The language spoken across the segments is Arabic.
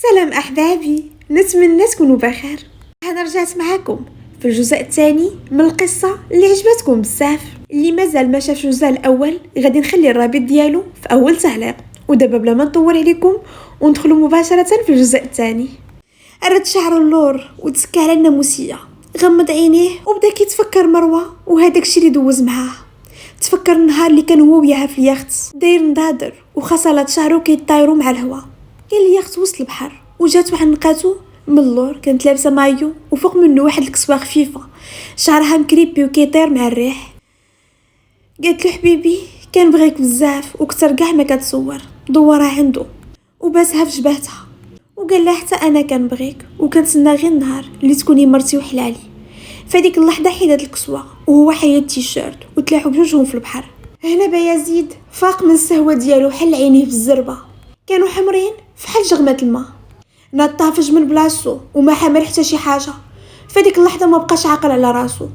سلام أحبابي، نتمنى تكونوا بخير. أنا رجعت معكم في الجزء الثاني من القصة اللي عجبتكم بزاف. اللي مازال ما شافش الجزء الأول غادي نخلي الرابط ديالو في أول تعليق. ودابا بلا ما نطول عليكم وندخلوا مباشرة في الجزء الثاني. رد شعر اللور وتسكى على الناموسية، غمض عينيه وبدا كيتفكر مروة وهداك الشيء اللي دوز معاها. تفكر النهار اللي كان هو وياها في اليخت داير نضادر وخصلات شعره كيطايروا مع الهواء. كان اليخت وسط البحر وجات واحد نقاتو من اللور، كانت لابسه مايو وفوق منه واحد الكسوه خفيفه، شعرها مكريبي وكيطير مع الريح. قالت له حبيبي كان بغيك بزاف وكتر كاع ما كتصور. دورها عنده وباسها في جبهتها وقال لها حتى انا كان بغيك وكنتسنى غير النهار اللي تكوني مرتي وحلالي. فديك اللحظه حيدت الكسوه وهو حيد التيشيرت وتلاحوا بجوجهم في البحر. هنا بايزيد فاق من السهوه ديالو حل عينيه في الزربه، كانوا حمرين فحال جغمه الماء. ناض طافج من بلاصتو وما حامل حتى شي حاجه. فديك اللحظه ما بقاش عاقل على راسو،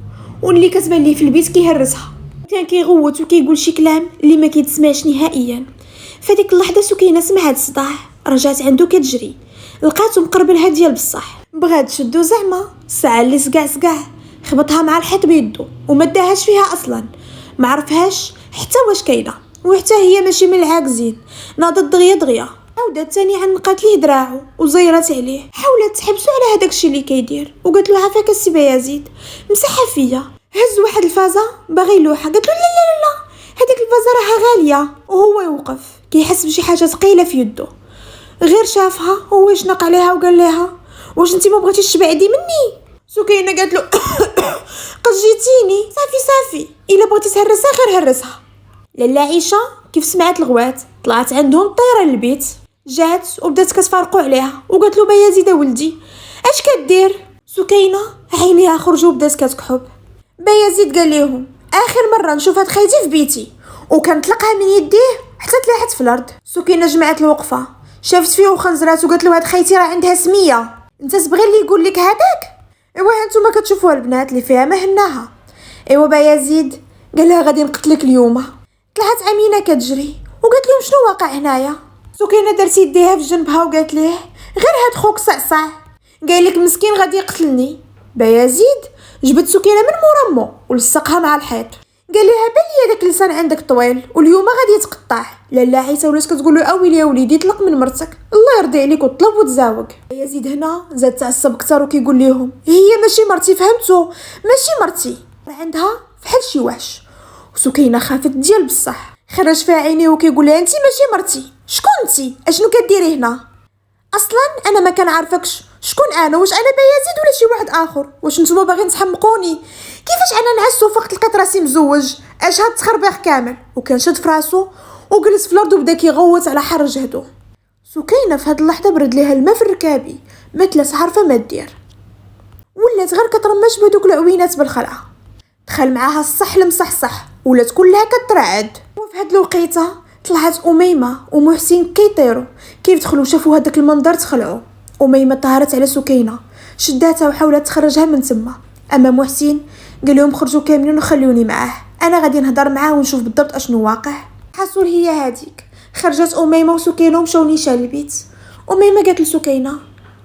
واللي كتبان ليه في البيت كيهرسها، كان كيغوت وكيقول شي كلام اللي ما كيتسمعش نهائيا. فديك اللحظه سكينه سمعت الصداع، رجعت عنده كتجري، لقاتو مقربلها ديال بصح. بغات تشدو زعما الساعه اللي سقع خبطها مع الحيط بيدو وما داهاش فيها اصلا، ما عرفهاش حتى واش كاينه وحتى هي ماشي من العاكزين. ناضت دغيا عاودت ثاني عنقات ليه دراعو وزيرت عليه، حاولت تحبسو على هداك الشيء اللي كيدير وقالت له عافاك السي بايزيد مسحها فيا. هز واحد الفازه باغي يلوحها، قالت له لا هذيك الفازه راها غاليه. وهو يوقف كيحس بشي حاجه ثقيله في يده، غير شافها هو يشنق عليها وقال لها واش انت ما بغيتيش تبعدي مني؟ سكينه قالت له قجيتيني صافي الا بغيتي تهرسها غير هرسها. لاله عيشه كيف سمعت الغوات طلعت عندهم طيره للبيت، جات وبدات كتفارقوا عليها وقالت له بايزيد ولدي اش كدير؟ سكينه عينيها خرجوا وبدات كتكحب. بايزيد قال لهم اخر مره نشوف هاد خيتي في بيتي وكنطلقها من يديه حتى تلاحت في الارض. سكينه جمعت الوقفه، شافت فيه وخنزرات وقالت له هاد خيتي راه عندها سميه، انت تبغي اللي يقول لك هذاك؟ ايوا هانتوما كتشوفوا البنات اللي فيها ما هناها. ايوا بايزيد قال لها غادي نقتلك اليوم. طلعت امينه كتجري وقالت لهم شنو واقع هنايا. سكينه درت يديها في جنبها وقالت ليه غير هاد خوك صعصع قال لك مسكين غادي يقتلني. بايزيد جبت سكينه من مور امو ولصقها مع الحيط، قال لها بلي هذاك اللسان عندك طويل واليوم غادي يتقطع. لاله عيسى ولات كتقول له اويلي يا وليدي طلق من مرتك الله يرضي عليك وطلب وتزاوج. يزيد هنا زاد تعصب اكثر وكيقول لهم هي ماشي مرتي، فهمتوا؟ ماشي مرتي، عندها فحال شي وحش. وسكينه خافت ديال بصح، خرج فيها عينيه وكيقول لها انت ماشي مرتي، شكون انت؟ اشنو كديري هنا؟ اصلا انا ما كنعرفكش، شكون انا؟ واش انا بايزيد ولا شي واحد اخر؟ واش نتوما باغيين تحمقوني؟ كيفاش انا نعس وفقت لقيت راسي مزوج؟ اش هاد التخربيق كامل؟ وكان شد في راسو وجلس في الارض وبدا كيغوت على حر جهدو. سكينه في هاد اللحظه برد ليها الماء في ركابي، ما تلاش عارفه ما دير، ولات غير كترمش بهذوك العوينات بالخلعه. دخل معاها الصح المصحصح ولات كلها كترعد. وفي هاد الوقيته طلعت اميمه ومحسن كيطيروا، كيف دخلوا شافوا هذاك المنظر تخلعوا. اميمه طهرت على سكينه شداتها وحاولت تخرجها من تما، اما محسن قال لهم خرجوا كاملين وخلوني معاه، انا غادي نهضر معاه ونشوف بالضبط اشنو واقع. حصول هي هذيك خرجت اميمه وسكينه ومشاو نيشان البيت. اميمه قالت لسكينه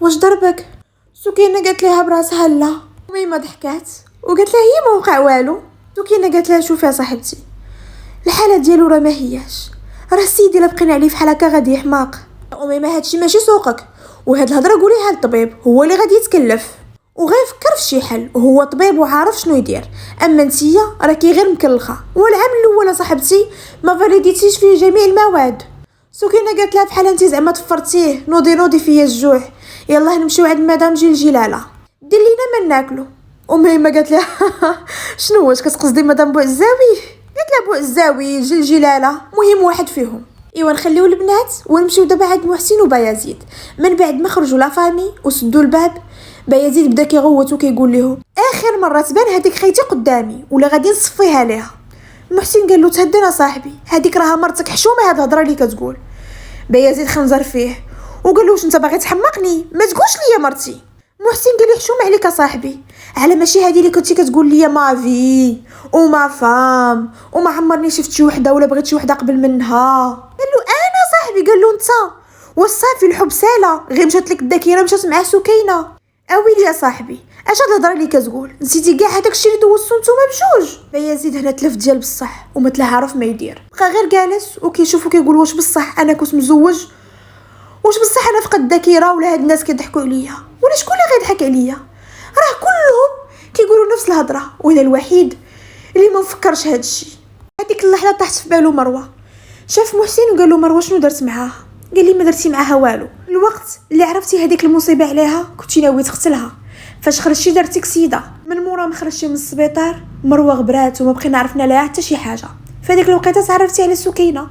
واش ضربك؟ سكينه قالت لها براسها لا. اميمه ضحكات وقالت لها هي ما وقع والو. سكينه قالت لها شوفي يا صاحبتي الحاله ديالو راه ما هياش، راه السيد الا بقينا عليه فحال هكا غادي يحماق. اميمه هادشي ماشي سوقك، وهاد الهضره قوليها للطبيب هو اللي غادي يتكلف وغيفكر في شي حل، وهو طبيب وعارف شنو يدير. اما نتيا راكي غير مكلخه، والعام الاول صاحبتي ما فاليديتيش فيه جميع المواد. سكينه قالت لها بحال انت زعما تفرتيه، نوضي فيا الجوع، يلاه نمشيو عند مدام جلاله دير لينا ما ناكلو. اميمه قالت لها شنو واش كتقصدي مدام بوعزاوي؟ قالت لها بوعزاوي جلاله مهم واحد فيهم. ايوا نخليو البنات ونمشيو دابا عند محسن وبايزيد. من بعد ما خرجوا لافامي وسدوا الباب، بايزيد بدا كيغوت وكيقول لهم اخر مره تبان هذيك خيتي قدامي ولا غادي نصفيها ليها. محسن قال له تهدنا صاحبي، هذيك راها مرتك حشومه هاد الهضره اللي كتقول. بايزيد خنزر فيه وقال له واش انت باغي تحمقني؟ ما تقولش ليا مرتي. محسن قال لي حشومه عليك صاحبي، على ماشي هذه اللي كنتي كتقول لي ما في وما فام وما عمرني شفت شي وحده ولا بغيت شي وحده قبل منها. قال له انا صاحبي، قال له انت وصافي الحب سالا غير مشات لك الذاكره مشات مع سكينه. اويلي يا صاحبي اش هاد الهضره اللي كتقول؟ نسيتي كاع هذاك الشيء اللي دوزتو نتوما بجوج. بايزيد هنا تلف ديال بصح وما تلا عارف ما يدير، بقى غير جالس وكيشوف وكيقول واش بصح انا كنت مزوج، واش بصح انا فقد الذاكره ولا هاد الناس كيضحكوا عليا ولا شكون اللي غيضحك عليا؟ راه كلهم كيقولوا نفس الهضره وانا الوحيد اللي ما مفكرش هاد الشيء. هذيك اللحظه طاحت في بالو مروه، شاف محسن وقال له مروه شنو درت معاها؟ قال لي ما درتي معاها والو، الوقت اللي عرفتي هذيك المصيبه عليها كنتي ناوي تقتلها، فاش خرجتي درتي كسيده. من مورا ما خرجتي من السبيطار مروه غبرات وما بقينا عرفنا لها حتى شي حاجه. فهاديك الوقيته تعرفتي على سكينه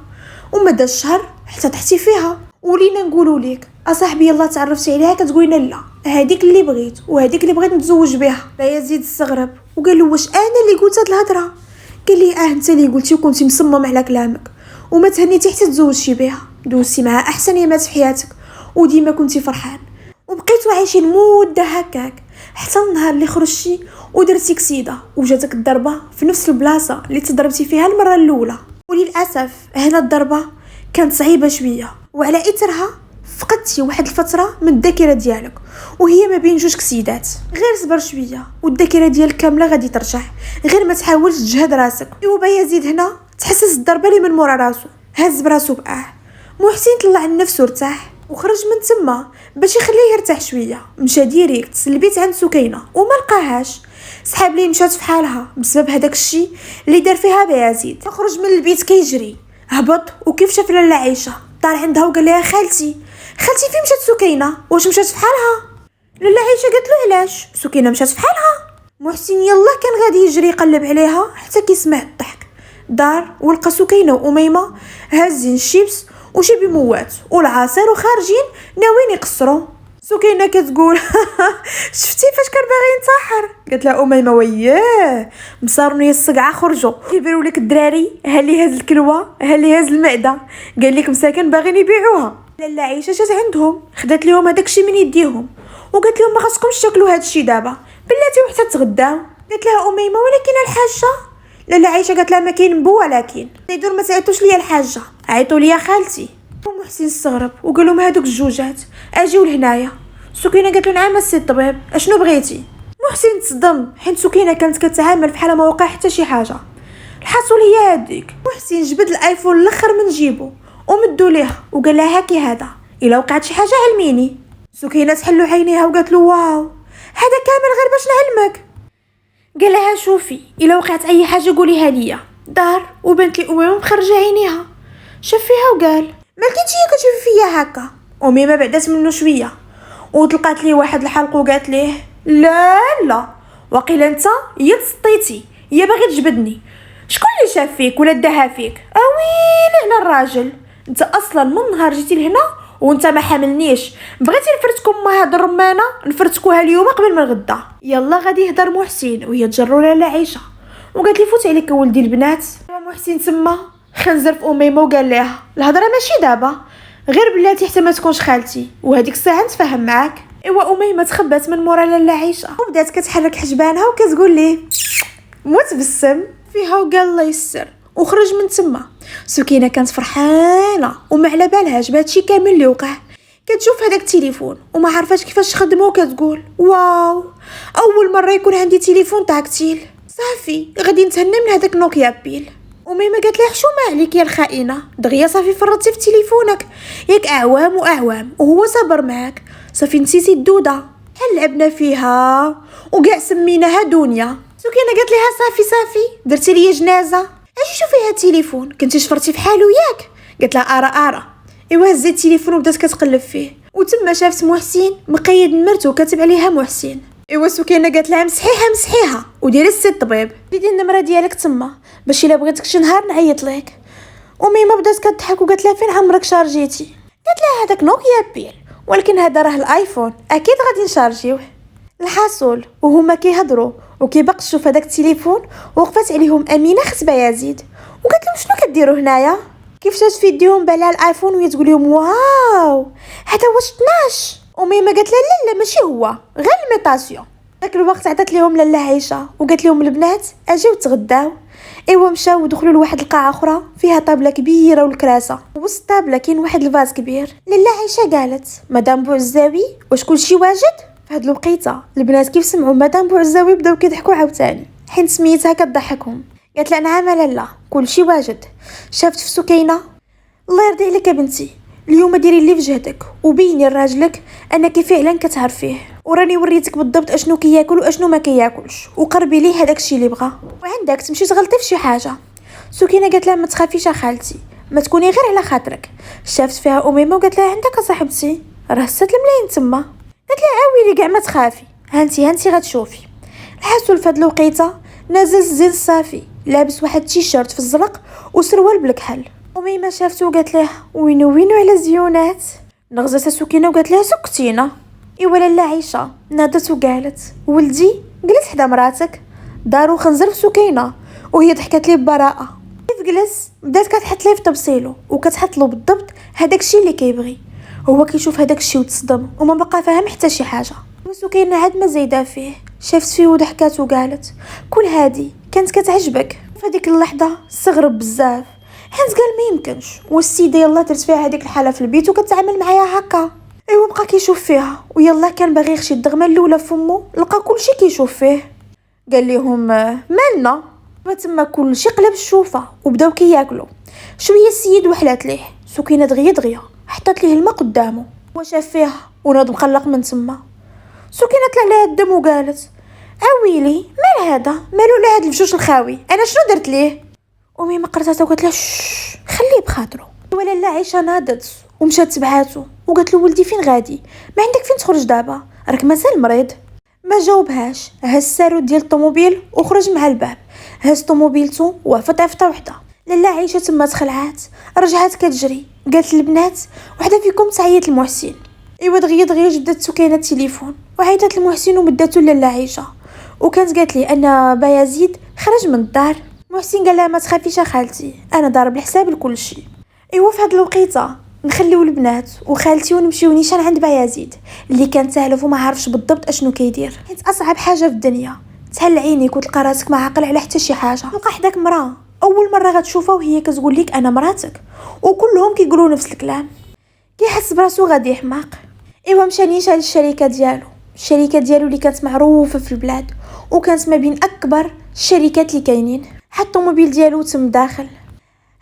وما داش شهر حتى طحتي فيها. ولينا نقولوا لك اصاحبي يلا تعرفتي عليها كتقولينا لا هذيك اللي بغيت وهذيك اللي بغيت نتزوج بها. بايزيد استغرب وقال له واش انا اللي قلت هاد الهضره؟ قال لي انت اللي قلتي وكنتي مصمم على كلامك وما تهنيتي حتى تزوجتي بها، دوزتي معها احسن ايامات في حياتك وديما كنتي فرحان وبقيتوا عايشين مده هكاك حتى النهار اللي خرجتي ودرتي كسيده وجاتك الضربه في نفس البلاصه اللي تضربتي فيها المره الاولى. وللاسف هنا الضربه كانت صعيبه شويه وعلى اثرها فقدتي واحد الفتره من الذاكره ديالك وهي ما بين جوج كسيدات. غير صبر شويه والذاكره ديالك كامله غادي ترجع، غير ما تحاولش تجهد راسك. ايوا يزيد هنا تحسس الضربه اللي من مورا راسو، هز براسو بقاه. محسن طلع عن نفسه ارتاح وخرج من تما باش يخليه يرتاح شويه. مشى ديريكت للبيت عند سكينه وما لقاهاش، سحاب ليه مشات في حالها بسبب هذاك الشيء اللي دار فيها بيزيد. خرج من البيت كيجري، هبط وكيف شاف لاله عايشه طار عندها وقال لها خالتي فين مشات سكينه؟ واش مشات في حالها؟ لاله عايشه قالت له علاش؟ سكينه مشات في حالها. محسن يلا كان غادي يجري يقلب عليها حتى كيسمع الضحك، دار ولقى سكينه واميمه هازين الشيبس وشي بموات والعصير وخارجين ناويين يقصروا. سكينه كتقول شفتي فاش كان باغي ينتحر؟ قالت لها اميمه وياه مصارني الصقعه خرجوا كيبانوا لك الدراري ها اللي هاز الكلوه ها اللي هاز المعده، قال لك مساكن باغيين يبيعوها. لاله عايشه جات عندهم خدات لهم هذاك الشيء من يديهم وقالت لهم ما خاصكمش تاكلوا هذا الشيء دابا بلاتي وحتى تغداو. قالت لها اميمه ولكن الحاجه. لاله عايشه قالت لها ما كاين بو ولكن يدور ما تعيطوش ليا الحاجه عيطوا ليا خالتي. ومحسن استغرب وقال لهم هذوك الجوجات اجيو لهنايا. سكينه قالت له نعم السي الطبيب اشنو بغيتي؟ محسن تصدم حيت سكينه كانت كتعامل بحال ما وقع حتى شي حاجه. الحاصل هي هذيك، محسن جبد الايفون الاخر من جيبو ومدو ليها وقال لها هاكي هذا الا وقعت شي حاجه علميني. سكينه تحلو عينيها وقالت له واو هذا كامل غير باش نعلمك. قال لها شوفي الا وقعت اي حاجه قوليها ليا. دار وبنت لي اميمه مخرجه عينيها شاف فيها وقال مالكي انتي كتشوفي فيا هكا. اميمه بعدات منه شويه وطلقات ليه واحد الحلق وقالت ليه لا وقيلا انت يا تسطيتي يا باغي تجبدني، شكون اللي شاف فيك ولا داها فيك؟ اويلي على الراجل، انت اصلا من نهار جيتي لهنا وانت ما حاملنيش، بغيتي نفرتكم ما هاد الرمانه نفرتكوها اليوم قبل ما الغدا. يلا غادي يهضر محسن وهي تجروا لاله عايشه وقالت لي فوت عليك ولدي البنات. محسن تما خنزر في اميمه وقال لها الهضره ماشي دابا غير بلاتي حتى ما تكونش خالتي وهذيك الساعه نتفاهم معاك. ايوا اميمه تخبات من مورا لاله عايشه وبدات كتحرك حجبانها وكتقول ليه متبسم فيها وقال الله يسر وخرج من تما. سكينه كانت فرحانه وما على بالهاش بهادشي كامل اللي وقع، كتشوف هذاك التليفون وما عرفاش كيفاش تخدمه وكتقول واو اول مره يكون عندي تليفون تاكتيل، صافي غادي نتهنى من هذاك نوكيا بيل. وميمه قالت لها حشومه عليك يا الخائنه دغيا صافي فرطتي في تليفونك ياك اعوام واعوام وهو صبر معاك صافي نسيتي الدوده حل لعبنا فيها وكاع سميناها دنيا. سكينه قالت لها صافي درتي لي جنازه اجي شوفي هاد التليفون كنتي شفرتي في حالو ياك؟ قالت لها ارى. ايوا هزت التليفون وبدات كتقلب فيه وتما شافت محسن مقيد مرتو كاتب عليها محسن. ايوا سكينه قالت لها مسحيها وديري السي الطبيب ديري النمره ديالك تما باش الا بغيتك شي نهار نعيط لك. وميمه بدات كتضحك وقالت لها فين عمرك شارجيتي؟ قالت لها هذاك نوكيا بيل ولكن هذا راه الايفون اكيد غادي نشارجيوه. الحاصل وهما كيهضروا وكيبقشوا في هذاك التليفون وقفت عليهم امينه خت بيزيد وقالت لهم شنو كديروا هنايا؟ كيف شات في يديهم بالها الايفون وهي تقول لهم واو هذا واش 12. وميمه قالت لها لا ماشي هو غير الميطاسيون. داك الوقت عطات لهم لاله عيشه وقالت لهم البنات اجيو تغداو. ايوا مشاو ودخلوا لواحد القاعه اخرى فيها طابله كبيره والكراسه، وسط الطابله كاين واحد الفاز كبير. لاله عيشه قالت مدام بوعزاوي واش كلشي واجد؟ في هاد الوقيته البنات كيف سمعوا مدام بوعزاوي بداو كيضحكوا عاوتاني حين سميتها كتضحكهم. قالت لها نعم لاله كلشي واجد. شافت في سكينه الله يرضي عليك يا بنتي اليوم ديري اللي في جهدك وبيني لراجلك انك فعلا كتعرفيه، وراني وريتك بالضبط اشنو كياكل واشنو ما كياكلش، وقربي ليه هذاك الشيء اللي بغا، وعندك تمشي تغلطي في شي حاجه. سكينه قالت لها ما تخافيش يا خالتي ما تكوني غير على خاطرك. شافت فيها اميمه وقالت لها عندك صاحبتي راه ست الملايين تما. قالت لها عاويلي كاع ما تخافي هانتي غتشوفي. الحسول في هاد الوقيته نازل الزين الصافي لابس واحد تيشيرت في الزرق وسروال بالكحل. اميمه شافته وقالت له وينو على زيونات. نغزت سكينه وقالت لها سكتينا. ايوا لاله عيشه نادت وقالت ولدي جلس حدا مراتك. دارو خنزر في سكينه وهي ضحكت ليه ببراءه. كيف جلس بدات كتحط ليه في تبصيلو وكتحط له بالضبط هذاك الشيء اللي كيبغي. هو كيشوف هذاك الشيء وتصدم وما بقى فاهم حتى شي حاجه. وسكينه عاد ما زايده فيه شافت فيه وضحكات وقالت كل هادي كانت كتعجبك. في هذيك اللحظه استغرب بزاف حيت قال ما يمكنش والسيده يلا درت فيها هذيك الحاله في البيت وكتعامل معايا هكا. ايوا بقى كيشوف فيها ويلا كان باغي يخشي الدغمه الاولى فمو لقى كلشي كيشوف فيه. قال لهم مالنا تما كلشي قلب الشوفه وبداو كياكلوا. شويه السيد وحلات ليه سكينه دغيا حطت ليه الماء قدامه وشاف فيها وناض مقلق من تما. سكينه طلع لها الدم وقالت عويلي مال هذا مالو لا هاد الفجوج الخاوي انا شنو درت ليه؟ امي ما قرتها وقالت لها خليه بخاطره. ولا لا عيشه ناضت ومشات تبعاتو وقالت له ولدي فين غادي ما عندك فين تخرج دابا راك مازال مريض. ما جاوبهاش هز السارود ديال الطوموبيل وخرج مع الباب هز طوموبيلتو وعفط عفطه وحده. لاله عيشه تما تخلعات رجعت كتجري قالت للبنات وحده فيكم تعيط لمحسن. ايوا دغيا جبدت سكينه التليفون وعيطت لمحسن ومداتو لاله عيشه وكانت قالت لي ان بايزيد خرج من الدار. محسن قال لها ما تخافيش يا خالتي انا ضارب الحساب لكل شيء. ايوا في هاد الوقيته نخليو البنات وخالتي ونمشيو نيشان عند بايزيد اللي كان تالف وما عارفش بالضبط اشنو كيدير حيت اصعب حاجه في الدنيا تهل عينيك وتلقى راسك ما عاقل على حتى شي حاجه. تلقى حداك مراه اول مره غتشوفها وهي كتقول لك انا مراتك وكلهم كيقولوا نفس الكلام كيحس براسو غادي يحماق. ايوا مشى نيشان للشركه ديالو اللي كانت معروفه في البلاد وكانت ما بين اكبر الشركات اللي كاينين. حط الطوموبيل ديالو تم داخل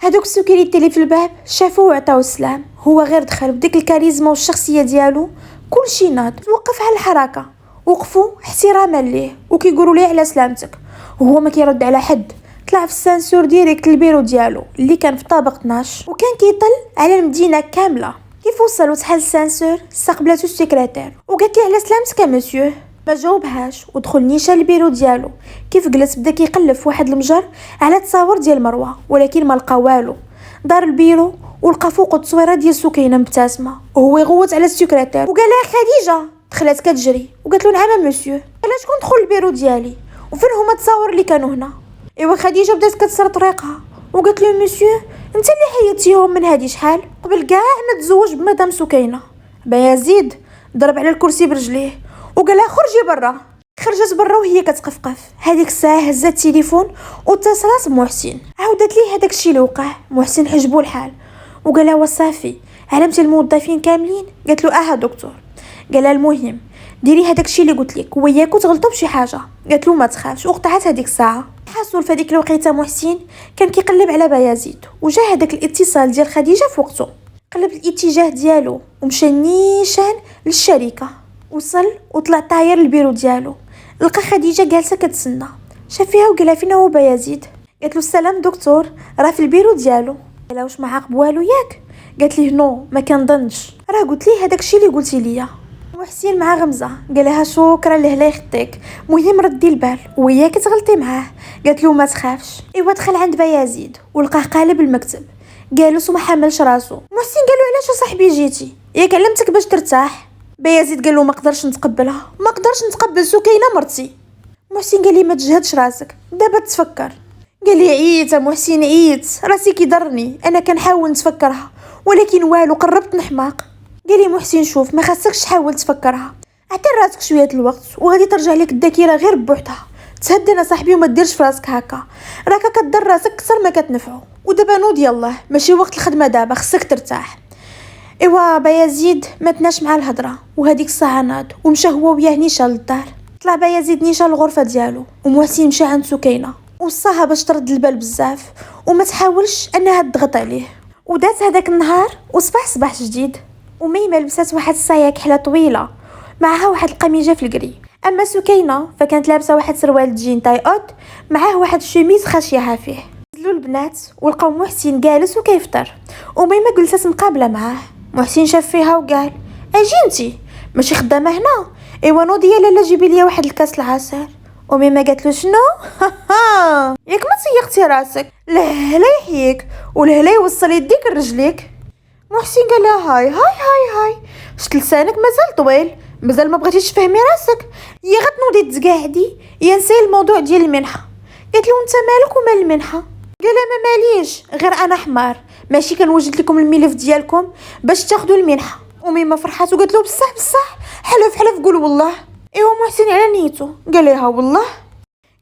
هادوك السكريتي اللي في الباب شافوه وعطاو السلام. هو غير دخل بديك الكاريزما والشخصيه ديالو كلشي ناض توقف على الحركه وقفوا احتراما ليه وكيقولوا ليه على سلامتك وهو ما كيرد على حد. طلع في السانسور ديريكت البيرو ديالو اللي كان في طابق 12 وكان كيطل على المدينه كامله. كيف وصل وتحل السانسور استقبلته السكرتير وقالت لي على سلامتك يا مسيو. ما جاوبهاش ودخل نيشان البيرو ديالو. كيف جلس بدا كيقلب في واحد المجر على تصاور ديال مروه ولكن ما لقى والو. دار البيرو ولقى فوق التصويره ديال سكينه مبتسمه وهو يغوت على السكرتير وقال لها خديجه. دخلت كتجري وقالت له نعم مسيو علاش كون ندخل البيرو ديالي وفين هما التصاور اللي كانوا هنا. ايوا خديجه بدات كتسر طريقها وقالت له مسيو انت اللي حيدتيهم من هادي شحال قبل كاع ما تزوج بمدام سكينه. بايزيد ضرب على الكرسي برجليه وقال لها خرجي برا. خرجت برا وهي كتقفقف. هذيك الساعه هزت التليفون واتصلت بمحسن عاودت ليه هذاك الشيء اللي وقع. محسن حجبو الحال وقال لها وصافي علمتي الموظفين كاملين؟ قالت له دكتور. قال لها المهم ديري هذاك الشيء اللي قلت لك وياك تغلطوا بشي حاجه. قالت له ما تخافش وقطعت هذيك الساعه. حاسول في هذيك الوقيته محسن كان كيقلب على بايزيد وجا هذاك الاتصال ديال خديجه في وقته. قلب الاتجاه ديالو ومشى نيشان للشركه. وصل وطلع طاير البيرو ديالو لقى خديجه جالسه كتسنى. شاف فيها وقال لها فين هو بايزيد؟ قالت له السلام دكتور راه في البيرو ديالو. قال لها واش ما عاقب والو ياك؟ قالت ليه نو ما كنظنش راه قلت ليه هذاك الشيء اللي قلتي ليا. محسن مع غمزه قال لها شكرا لله يخطيك مهم ردي البال وياك تغلطي معاه. قالت له ما تخافش. ايوا دخل عند بايزيد ولقاه قالب المكتب جالس وما حملش راسو. محسن قال له علاش صاحبي جيتي ياك علمتك باش ترتاح. بايزيد قال له ما قدرش نتقبلها ما قدرش نتقبل سكينه مرتي. محسن قال لي ما تجهدش راسك دابا تفكر. قال لي عييت محسن عييت راسي كيضرني انا كنحاول نتفكرها ولكن والو قربت نحماق. قال لي محسن شوف ما خاصكش تحاول تفكرها عطي راسك شويه الوقت وغادي ترجع لك الذاكره غير بوحدها. تهدينا صاحبي وما ديرش فراسك هكا، راك كضر راسك اكثر ما كتنفعو. ودابا نوض يلاه، ماشي وقت الخدمه دابا، خصك ترتاح. ايوا بايزيد ما تناش مع الهضره، وهذيك الساعه ناض ومشى هو وياه نيشان للدار. طلع بايزيد نيشان للغرفه ديالو، ومحسن مشى عند سكينه وصاها باش ترد البال بزاف وما تحاولش انها تضغط عليه. ودات هذاك النهار وصبح صباح جديد، وميمه لبسات واحد الصايه كحله طويله معها واحد القميجه في الكري. اما سكينه فكانت لابسه واحد سروال جين تاي اوت معاه واحد الشميز خاشيه فيه. نزلوا البنات ولقاو محسن جالس وكيفطر، وميمه جلست مقابله معاه. محسن شاف فيها وقال اجي انتي ماشي خدامه هنا؟ ايوا نوضي يا لاله جيبي لي واحد الكاس العسل. وميمه قالت له شنو؟ ياك ما تيقتي راسك؟ لا لا يحييك ولا يوصل يديك لرجليك. محسن قال لها هاي شت لسانك مازال طويل، مازال ما بغيتيش تفهمي راسك؟ يا غتنوضي تقعدي يا نسي الموضوع ديال المنحه. قالت له انت مالك ومال المنحه؟ قال ما ماليش، غير انا حمار ماشي كنوجد لكم الملف ديالكم باش تاخذوا المنحه. وميمه فرحات وقالت له بصح حلف قول والله. ايوا محسن على نيته قال لها والله.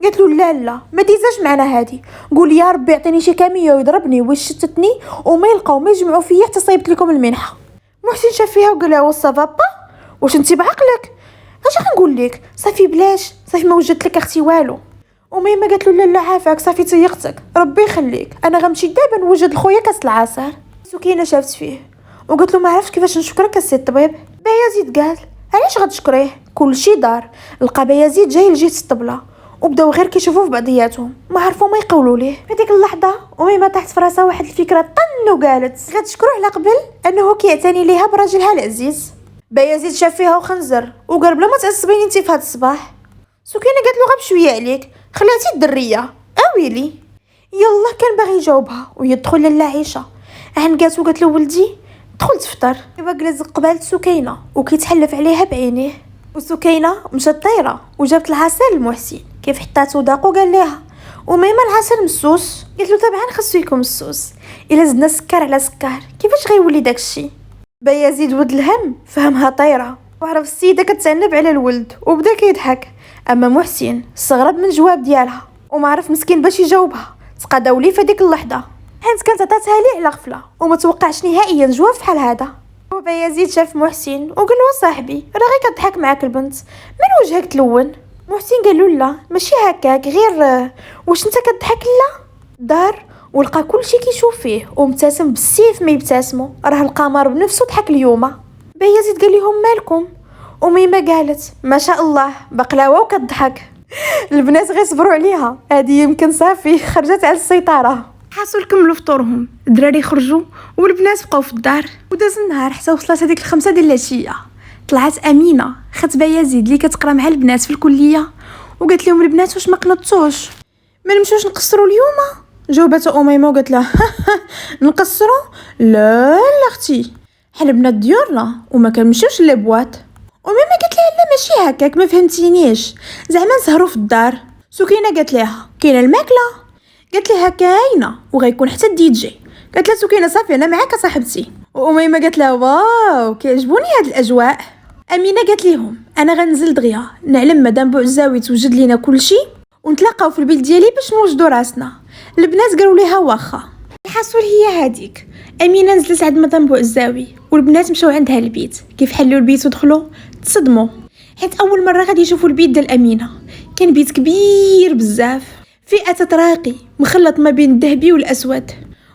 قالت له لا ما تيزاش معنا هادي، قول يا ربي يعطيني شي كاميه ويضربني ويشتتني وما يلقاو ما يجمعوا فيا حتى صايبت لكم المنحه. محسن شاف فيها وقال لها وصا بابا واش انت بعقلك؟ اش غنقول لك؟ صافي بلاش، صافي ما وجدت لك اختي والو. وميمه قالت له لا عافاك صافي تيقتك ربي يخليك، انا غنمشي دابا نوجد لخويا كاس العسل. سكينه شافت فيه وقالت له ما عرفتش كيفاش نشكرك السي الطبيب. بايزيد قال علاش غتشكريه؟ كلشي دار. لقى بايزيد جاي لجهه الطبله وبداو غير كيشوفوا في بعضياتهم، ما عرفوا ما يقولوا ليه. في ديك اللحظه وميمه طاحت في راسها واحد الفكره طن وقالت غتشكرو على قبل انه كيعتني ليها براجلها العزيز. بايزيد شاف فيها وخنزر وقال بلا ما تعصبيني انت في هذا الصباح. سكينه قالت له غير بشويه عليك خلاتي الدريه اويلي. يلا كان باغي يجاوبها ويدخل لاله عيشه عنقات وقالت له ولدي دخل تفطر. ايوا جلس قبالة سكينه وكيتحلف عليها بعينيه. وسكينه مشات طايره وجابت العسل لمحسن كيف حطاتو داق وقال لها وميمه العسل مسوس. قالت له طبعا خصو يكون مسوس، الا زدنا سكر على سكر كيفاش غيولي داكشي؟ بايزيد ود الهم فهمها طايره وعرف السيده كتعنب على الولد وبدا كيضحك. اما محسن استغرب من الجواب ديالها وما عرف مسكين باش يجاوبها، تقاداو ليه في ديك اللحظه حيت كانت عطاتها ليه على غفله وما توقعش نهائيا جواب بحال هذا. وبايزيد شاف محسن وقال له صاحبي راه غير كضحك معاك البنت، من وجهك تلون؟ محسن قال له لا ماشي هكاك، غير واش انت كضحك؟ لا دار ولقى كلشي كيشوف فيه ومبتسم بالسيف ما يبتسموا، راه القمر بنفسه ضحك اليوم. بايزيد قال لهم مالكم؟ وميمه قالت ما شاء الله بقلاوه وكضحك. البنات غير صبروا عليها، هذه يمكن صافي خرجت على السيطره. حاسوا كملوا فطورهم، الدراري خرجوا والبنات بقاو في الدار. وداز النهار حتى وصلت هذيك 5 ديال العشيه. طلعت امينه خات بايزيد اللي كتقرا مع البنات في الكليه وقالت لهم البنات واش ما قنطوش ما نمشوش نقصروا اليوم؟ جاوبت اميمه وقالت لها نقصروا؟ لا اختي حنا بنات ديورنا وما كنمشيوش للبوات. وميمه قالت لها لا ماشي هكاك ما فهمتينيش، زعما نسهروا في الدار. سكينه قالت لها كاينه الماكله؟ قالت لها كاينه وغيكون حتى الدي جي. قالت لها سكينه صافي انا معاك صاحبتي. واميمه قالت لها واو كيعجبوني هاد الاجواء. امينه قالت لهم انا غنزل دغيا نعلم مدام بوعزاوي توجد لينا كلشي ونتلاقاو في البيت ديالي باش نوجدوا راسنا. البنات قالوا ليها واخا. الحصول هي هذيك، امينه نزلت عند مدام بوعزاوي والبنات مشاو عندها البيت. كيف حلوا البيت ودخلوا تصدموا حيت اول مره غادي يشوفوا البيت ديال امينه. كان بيت كبير بزاف فئه راقي مخلط ما بين الذهبي والاسود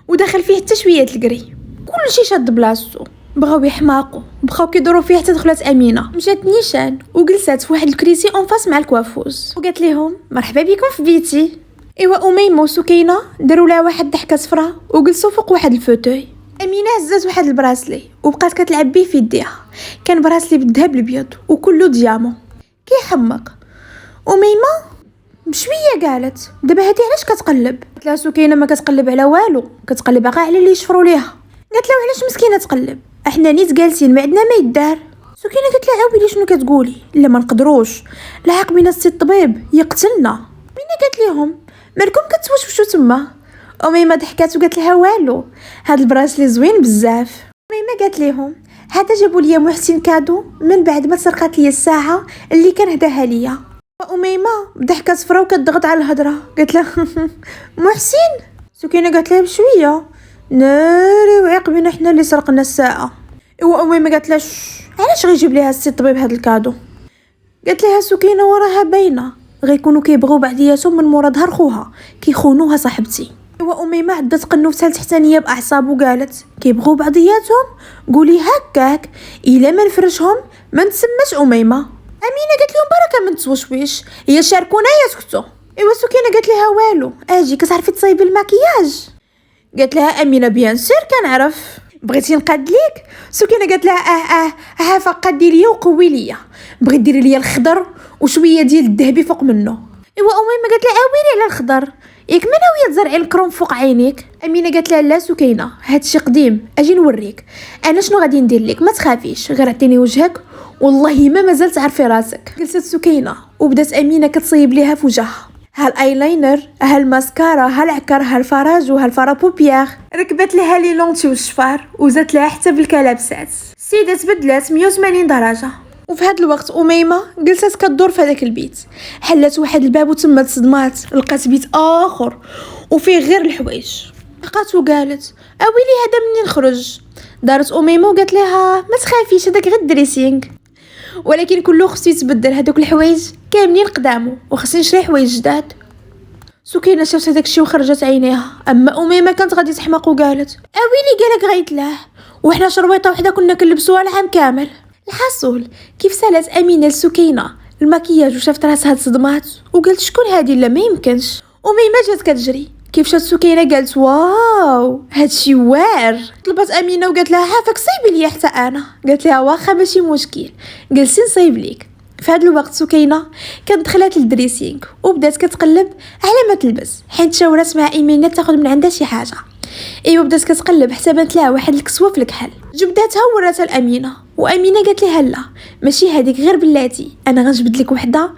ودخل فيه حتى شويه الكري. كلشي شاد بلاصتو، بغاو يحماقوا بقاو كيدوروا فيه حتى دخلت امينه. مشات نيشان وجلسات في واحد الكريسي اون فاس مع الكوافوز وقالت لهم مرحبا بكم في بيتي. ايوا اميمه وسكينه داروا لها واحد ضحكه صفراء وجلسوا فوق واحد الفوتوي. امينه هزات واحد البراسلي وبقات كتلعب بيه في يديها، كان براسلي بالذهب الابيض وكله ديامون كيحمق. اميمه بشويه قالت دابا هادي علاش كتقلب؟ قالت لها سكينه ما كتقلب على والو، كتقلب غير على اللي يشفروا ليها. قالت لها علاش مسكينه تقلب؟ احنا نيت جالسين ما عندنا ما يدار. سكينه قالت لها عاودي شنو كتقولي؟ لا ما نقدروش، لاحق بينا السي الطبيب يقتلنا. مين قالت لهم مالكم كتوشوشوا تما؟ اميمه ضحكات وقالت لها والو هاد البراسلي زوين بزاف. اميمه قالت لهم هذا جابوا لي محسن كادو من بعد ما سرقت لي الساعه اللي كان هداها ليا. واميمه ضحكه صفرا وكتضغط على الهضره قالت له محسن. سكينه قالت لها بشويه ناري وعقبنا حنا اللي سرقنا الساعه. واميمه قالت لها علاش غيجيب ليها السي الطبيب هذا الكادو؟ قالت لها سكينه وراها باينه غيكونوا كيبغوا بعضياتهم من مورا ظهر خوها كيخونوها صاحبتي. واميمه عدت قنوفتها تحتانيه باعصاب وقالت كيبغوا بعضياتهم قولي هكاك الا ما نفرشهم ما نتسماش اميمه. امينه قالت لهم بركه من توشويش هي شاركونا يسكتوا. سكينه قالت لها والو اجي كتعرفي تصايبي المكياج؟ قالت لها امينه بيان سير كنعرف بغيتي نقاد ليك؟ سكينه قالت لها ها قدي ليا وقوي ليا بغيت ديري ليا الخضر وشويه ديال الذهبي فوق منه. اميمه قالت لها عاويلي على الخضر ياك ما ناويه تزرعي الكروم فوق عينيك؟ امينه قالت لها لا سكينه هادشي قديم اجي نوريك انا شنو غادي ندير لك ما تخافيش غير عطيني وجهك والله ما مازال تعرفي راسك. جلست سكينه وبدات امينه كتصيب ليها في وجهها ها الايلاينر ها الماسكارا ها العكر ها الفراج وها الفرا بوبيير ركبت لها لي لونتي والشفار وزات لها حتى بالكلابسات. السيده تبدلات 180 درجه. وفي هذا الوقت اميمه جلست كدور في هذاك البيت حلت واحد الباب وتما تصدمات لقات بيت اخر وفيه غير الحوايج. لقات وقالت اويلي هذا منين نخرج؟ دارت اميمه وقالت لها ما تخافيش هذاك غير دريسينغ ولكن كله خصو يتبدل هذوك الحوايج كاملين قدامو وخصني نشري حوايج جداد. سكينه شافت هذاك الشيء وخرجت عينيها اما اميمه كانت غادي تحماق وقالت اويلي قالك غيتلاه وحنا شرويطه وحده كنا كنلبسوها العام كامل. الحصول كيف سالت امينه لسكينه المكياج وشافت راسها تصدمات وقالت شكون هادي لا ما يمكنش. اميمه جات كتجري كيف شافت سكينه قالت واو هادشي واعر. طلبت امينه وقالت لها عافاك صايبي لي حتى انا. قالت لها واخا ماشي مشكل جلسي نصايب ليك. في هذا الوقت سكينه كانت دخلت للدريسينغ وبدات كتقلب على ما تلبس حيت شاورات مع امينه تاخذ من عندها شي حاجه. بدات كتقلب حتى بانت لها واحد الكسوه في الكحل جبداتها ووراتها لامينه وامينه قالت لها لا ماشي هذيك غير بلاتي انا غنجبد لك وحده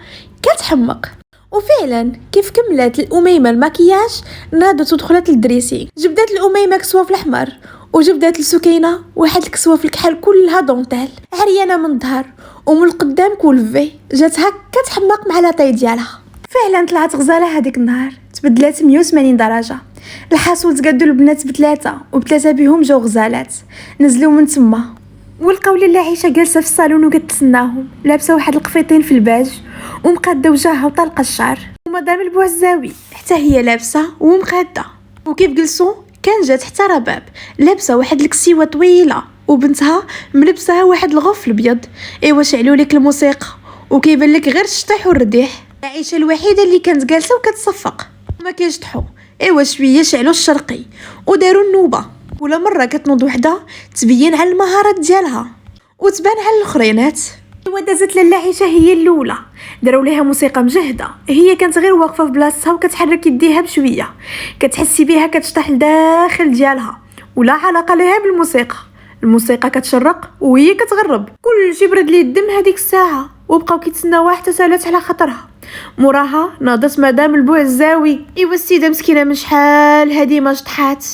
كتحمق. وفعلا كيف كملت الاميمه المكياج ناضت ودخلت للدريسينغ جبدات الاميمه كسوه في الاحمر وجبدات لسكينه واحد الكسوه في الكحل كلها دونتيل عريانه من الظهر ومن القدام كولفي جات هكا تحمق مع لاطاي ديالها. فعلا طلعت غزاله هذيك النهار تبدلات 180 درجه. الحصول تقادوا البنات بثلاثه بهم جاو غزالات نزلوا من تما ولقاو لاله عيشه جالسه في الصالون وكتسناهم لابسه واحد القفيطين في الباج ومقاده وجهها وطلقه الشعر ومدام البوعزاوي حتى هي لابسه ومقاده. وكيف جلسوا كان جات حتى رباب لابسه واحد الكسيوه طويله وبنتها ملبسها واحد الغف الابيض. شعلوا لك الموسيقى وكيبان لك غير الشطيح والرديح. عيشه الوحيده اللي كانت جالسه وكتصفق وما كيشطحوا. شويه شعلوا الشرقي وداروا النوبه ولا مره كتنوض وحده تبين على المهارات ديالها وتبان على الاخرينات. دازت لاله عيشه هي الاولى داروا ليها موسيقى مجهده هي كانت غير واقفه في بلاصتها وكتحرك يديها بشويه كتحسي بها كتشطح لداخل ديالها ولا علاقه لها بالموسيقى. الموسيقى كتشرق وهي كتغرب كلشي برد لي الدم هذيك الساعه وبقاو كيتسناوها حتى سالات على خطرها. موراها ناضت مدام البوعزاوي السيده مسكينه من شحال هادي ما شطحات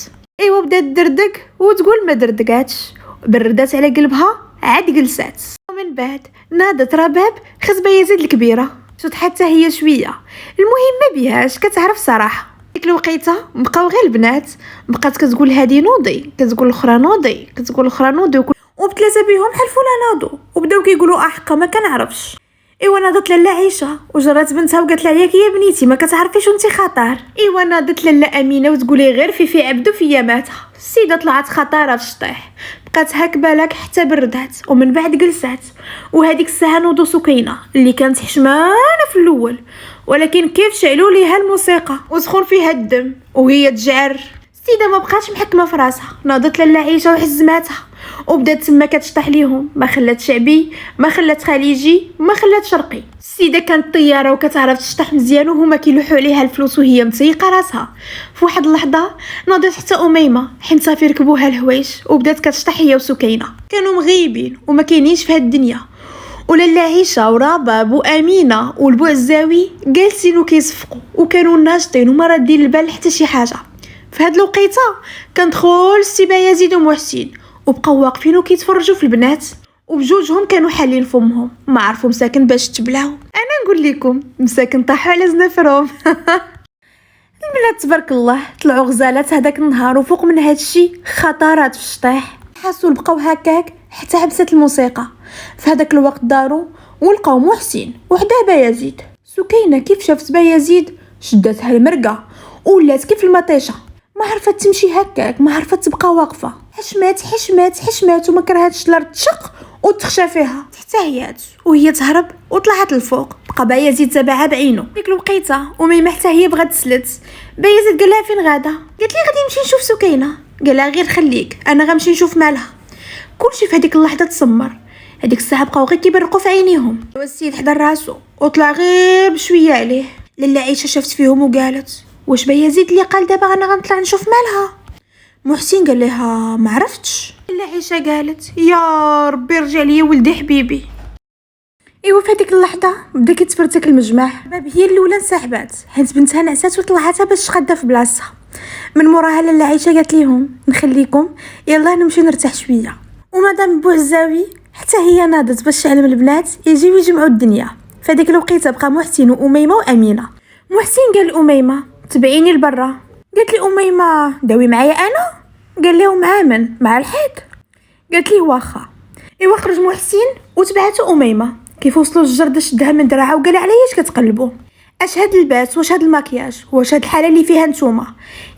بدات دردق وتقول ما دردقاتش بردات على قلبها عاد جلسات. ومن بعد ناضت رباب خزبه يزيد الكبيره شطحات حتى هي شويه المهم ما بيهاش كتعرف صراحه. ديك الوقيته بقاو غير البنات بقات كتقول هادي نوضي كتقول الاخرى نوضي كتقول الاخرى نوضي وبثلاثه بهم حلفوا لا ناضوا وبداو كيقولوا احقا ما كنعرفش. ناضت لاله عيشه وجرات بنتها وقالت لها ياك يا بنيتي ما كتعرفيش وانت خطر. ناضت لاله امينه وتقولي غير في عبدو في ماتها. السيده طلعت خطاره في الشطيح بقات هكبه لك حتى بردات ومن بعد جلسات. وهذيك الساعه نوضوا سكينه اللي كانت حشمانه في الاول ولكن كيف شعلوا ليها الموسيقى وسخن فيها الدم وهي تجعر. السيده ما بقاتش محكمه في راسها ناضت لاله عيشه وحزماتها وبدات تما كتشطح ليهم ما خلات شعبي ما خلات خليجي ما خلات شرقي. السيده كانت طياره وكتعرف تشطح مزيان وهما كيلوحوا عليها الفلوس وهي متيقه راسها. في واحد اللحظه ناضت حتى اميمه حين صافي ركبوها الهوايش وبدات كتشطح هي وسكينه كانوا مغيبين وما كاينينش في هاد الدنيا. ولاله عيشه ورباب وامينه والبوعزاوي جالسين وكيصفقوا وكانوا ناشطين وما رادين البال حتى شي حاجه. في هاد الوقيته كان دخول السي بايزيد ومحسن وبقاو واقفين وكيتفرجوا في البنات، وبجوجهم كانوا حالين فمهم، ما عرفوا مساكن باش تبلعوا. انا نقول لكم مساكن طاحوا على زنافرهم. البنات تبارك الله طلعوا غزالات هذاك النهار، وفوق من هذا الشيء خطرات في الشطيح. حاسوا بقاو هكاك حتى عبست الموسيقى. في هذاك الوقت داروا ولقاو محسن وحده بايزيد. سكينه كيف شافت بايزيد شدتها المرقه ولات كيف المطيشه، ما عرفت تمشي هكاك، ما عرفت تبقى واقفه. حشمات وما كرهتش الارض تشق وتخشى فيها حتى هيات وهي تهرب وطلعت للفوق. بقى بايزيد تبعها بعينو. ديك الوقيته وميمه حتى هي بغات تسلت. بايزيد قال لها فين غاده؟ قالت لي غادي نمشي نشوف سكينه. قال لها غير خليك انا غنمشي نشوف مالها. كلشي في هذيك اللحظه تسمر. هذيك الساعه بقاو غير كيبرقوا في عينيهم. السيد حضر راسو وطلع غير بشويه عليه. لاله عيشه شافت فيهم وقالت واش بايزيد اللي قال دابا انا غنطلع نشوف مالها؟ محسن قال لها ما عرفتش. لاله عيشه قالت يا ربي رجع لي ولدي حبيبي. ايوا في هذيك اللحظه بدا كيتفرتك المجمع. باب هي الاولى انسحبات حيت بنتها نعسات وطلعتها باش تخدى في بلاصتها. من موراها لاله عيشه قالت ليهم نخليكم يلا نمشي نرتاح شويه. ومدام بوعزاوي حتى هي ناضت باش تعلم البنات يجيو يجمعوا الدنيا. فديك الوقيته بقى محسن واميمه وامينه. محسن قال لاميمه تبعيني لبرا. قالت لي اميمه داوي معايا انا. قال لهم امن مع الحيط. قالت لي واخا. ايوا خرج محسن وتبعته اميمه. كيف وصلوا الجرده شدها من دراعها وقال علاش كتقلبوا؟ اش هاد اللباس واش هاد المكياج واش هاد الحاله اللي فيها نتوما؟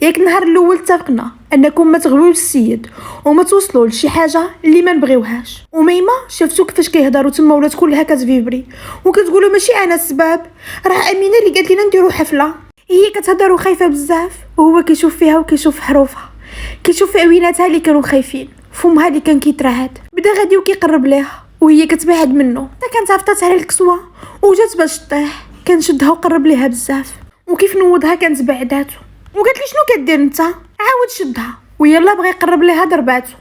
ياك النهار الاول اتفقنا انكم ما تغلوش السيد وما توصلوا لشي حاجه اللي ما نبغيوهاش. اميمه شفتو كيفاش كيهضروا تما ولات كلها كتفيبري وكتقولوا ماشي انا السبب، راه امينه اللي قالت لنا نديروا حفله. هي كتهضر وخايفه بزاف وهو كيشوف فيها وكيشوف حروفها، كيشوف في عويناتها اللي كانوا خايفين، فمها اللي كان كيترعد. بدا غادي وكيقرب ليها وهي كتبعد منه حتى كانت هبطات على الكسوه وجات باش طيح. كان شدها وقرب ليها بزاف وكيف نوضها كانت بعداتو وقالت لي شنو كدير انت؟ عاود شدها ويلا بغى يقرب ليها ضرباتو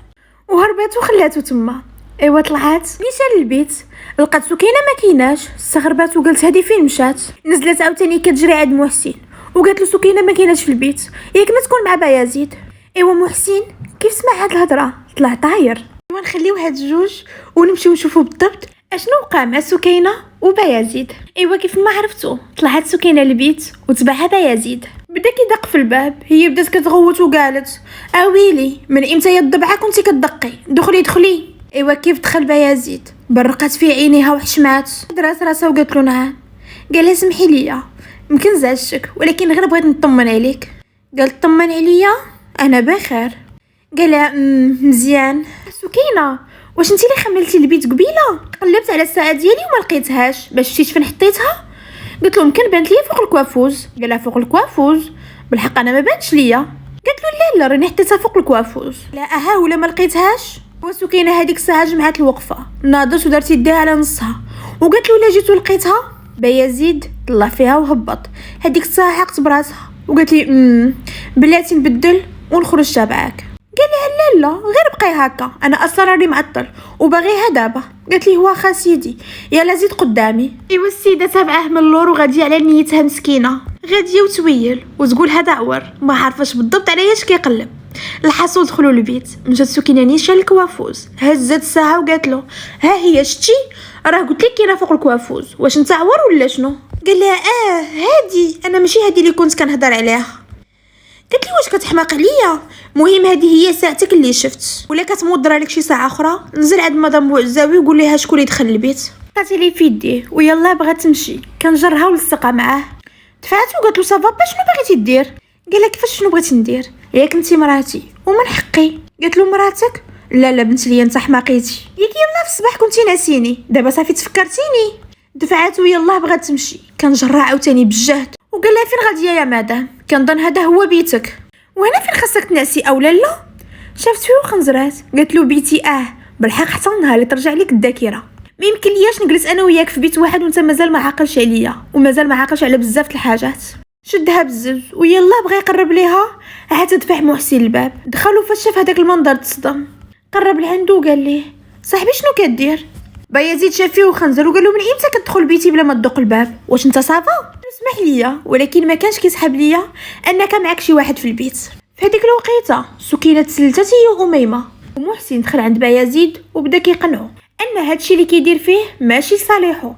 وهرباتو وخلاتو تما. ايوا طلعات مشى للبيت لقات سكينه ما كايناش. استغربات وقالت هذه فين مشات؟ نزلت عاوتاني كتجري عند محسن وقالت له سكينه ما كايناش في البيت، ياك ما تكون مع بايزيد. ايوا محسن كيف سمع هاد الهضره طلع طاير. ايوا نخليو هاد الجوج ونمشيو نشوفوا بالضبط اشنو وقع مع سكينه وبايزيد. ايوا كيف ما عرفتو طلعت سكينه للبيت وتبعها بايزيد. بدا كيدق في الباب. هي بدات كتغوت وقالت اويلي من امتى يا الضبعه كنتي كتدقي؟ دخلي. ايوا كيف دخل بايزيد برقات في عينيها وحشمات. درات راسها وقالت له نعم. قال لها سمحي لي يمكن زعجتك ولكن غير بغيت نطمن عليك. قالت طمن عليا انا بخير. قال لها مزيان. سكينه واش انت اللي خملتي البيت قبيله؟ قلبت على الساعه ديالي وما لقيتهاش باش شتيت فين حطيتها. قلت له يمكن بانت لي فوق الكوافوز. قال لها فوق الكوافوز؟ بالحق انا ما بانتش ليا. قلت له لا راني حطيتها فوق الكوافوز. لا ولا ما لقيتهاش. وسكينه هذيك الساعه جمعت الوقفه ناضت ودارت يديها على نصها وقالت له لا جيت ولقيتها. بايزيد طلع فيها وهبط. هذيك الساعه حقت براسها وقالت لي بلاتي نبدل ونخرج تبعك. قال لها لا غير بقاي هكا انا اصلا راني معطل وباغيها دابا. قالت لي واخا سيدي يلا زيد قدامي. ايوا السيده تابعه من اللور وغاديه على نيتها مسكينه غاديه وتويل وتقول هذا عور ما عارفاش بالضبط على اش كيقلب. الحصول دخلوا البيت. مشات سكينه نيشان الكوافوز هزت الساعه وقالت له ها هي شتي راه قلت لك كاينه فوق الكوافوز واش انت عور ولا شنو؟ قال لها هادي انا ماشي هادي اللي كنت كنهضر عليها. قالت لي واش كتحماق عليا؟ مهم هذه هي ساعتك اللي شفت ولا كتمودر لك شي ساعه اخرى نزل عند مدام بوعزاوي وقول لها شكون اللي دخل البيت. عطاتي لي في يديه ويلا بغات تمشي كنجرها ولصقها معاه. دفعت وقالت له صافا شنو بغيتي دير؟ قال لها كيفاش شنو بغيتي ندير؟ ياك انت مراتي ومن حقي. قالت له مراتك؟ لا بنت لي انت حماقيتي. ياك يلا في الصباح كنتي ناسيني دابا صافي تفكرتيني. دفعت ويلا بغات تمشي كنجرها عاوتاني بالجهد وقال لها فين غاديه يا مدام؟ كنظن هذا هو بيتك وهنا فين خاصك تنعسي اولا لا؟ شافت فيه وخنزرات. قالت له بيتي بالحق حتى النهار اللي ترجع لك الذاكره ما يمكن لياش نجلس انا وياك في بيت واحد وانت مازال ما عاقلش عليا ومازال ما عاقلش على بزاف الحاجات. شدها بزز ويلا بغى يقرب ليها عاد تدفع محسن الباب. دخلوا فاش شاف هذاك المنظر تصدم. قرب لعنده وقال ليه صاحبي شنو كدير؟ بايزيد شاف فيه وخنزر وقال له من امتى كتدخل بيتي بلا ما تدق الباب؟ واش انت صافا؟ اسمح ليا ولكن ما كانش كيسحب ليا انك معك شي واحد في البيت. في هذيك الوقيته سكينه تسلتت هي واميمه ومحسن دخل عند بايزيد وبدا كيقنعو ان هادشي اللي كيدير فيه ماشي صالحو،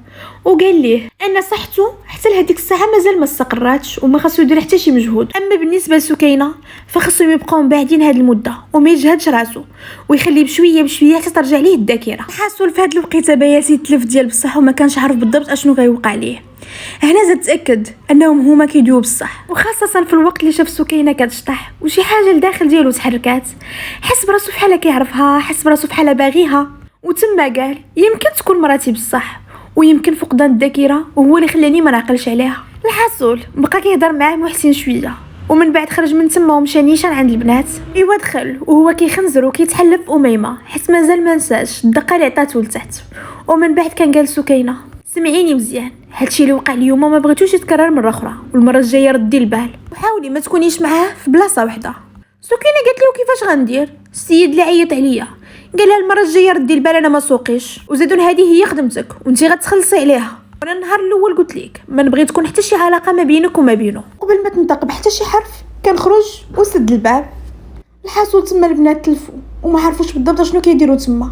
وقال ليه ان صحته حتى لهديك الساعه مازال ما استقراتش وما خاصو يدير حتى شي مجهود. اما بالنسبه لسكينه فخصهم يبقاو بعيدين هاد المده وما يجهدش راسو ويخليه بشويه بشويه حتى ترجع ليه الذاكره. حاسول في هاد الوقيته بايزيد تلف ديال بصح وما كانش عارف بالضبط اشنو غيوقع ليه. هنا زاد تاكد انهم هما كيدويو بصح، وخاصه في الوقت اللي شاف سكينه كتشطح وشي حاجه لداخل ديالو تحركات، حس براسو بحال كيعرفها، حس براسو بحال باغيها، وتما قال يمكن تكون مراتي بصح، ويمكن فقدان الذاكره وهو اللي خلاني ما نعقلش عليها. الحاصل بقى كيهضر معاه محسن شويه، ومن بعد خرج من تما ومشى نيشان عند البنات. ايوا دخل وهو كيخنزر وكيتحلف اميمه حيت مازال ما نساش الدقه اللي عطاتو لتحت. ومن بعد كان قال سكينه سمعيني مزيان، هادشي اللي وقع اليوم ما بغيتوش يتكرر مره اخرى، والمره الجايه ردي البال وحاولي ما تكونيش معاه في بلاصه وحده. سكينه قالت له كيفاش غندير، السيد اللي عيط عليا قال لها المره الجايه ردي البال انا ما سوقيش، وزادون هذه هي خدمتك وانتي غتخلصي عليها. وانا النهار الاول قلت لك ما نبغي تكون حتى شي علاقه ما بينك وما بينه. قبل ما تنطق بحتى شي حرف كان خرج وسد الباب. الحاصل تما البنات تلفوا وما عرفوش بالضبط شنو كيديروا تما،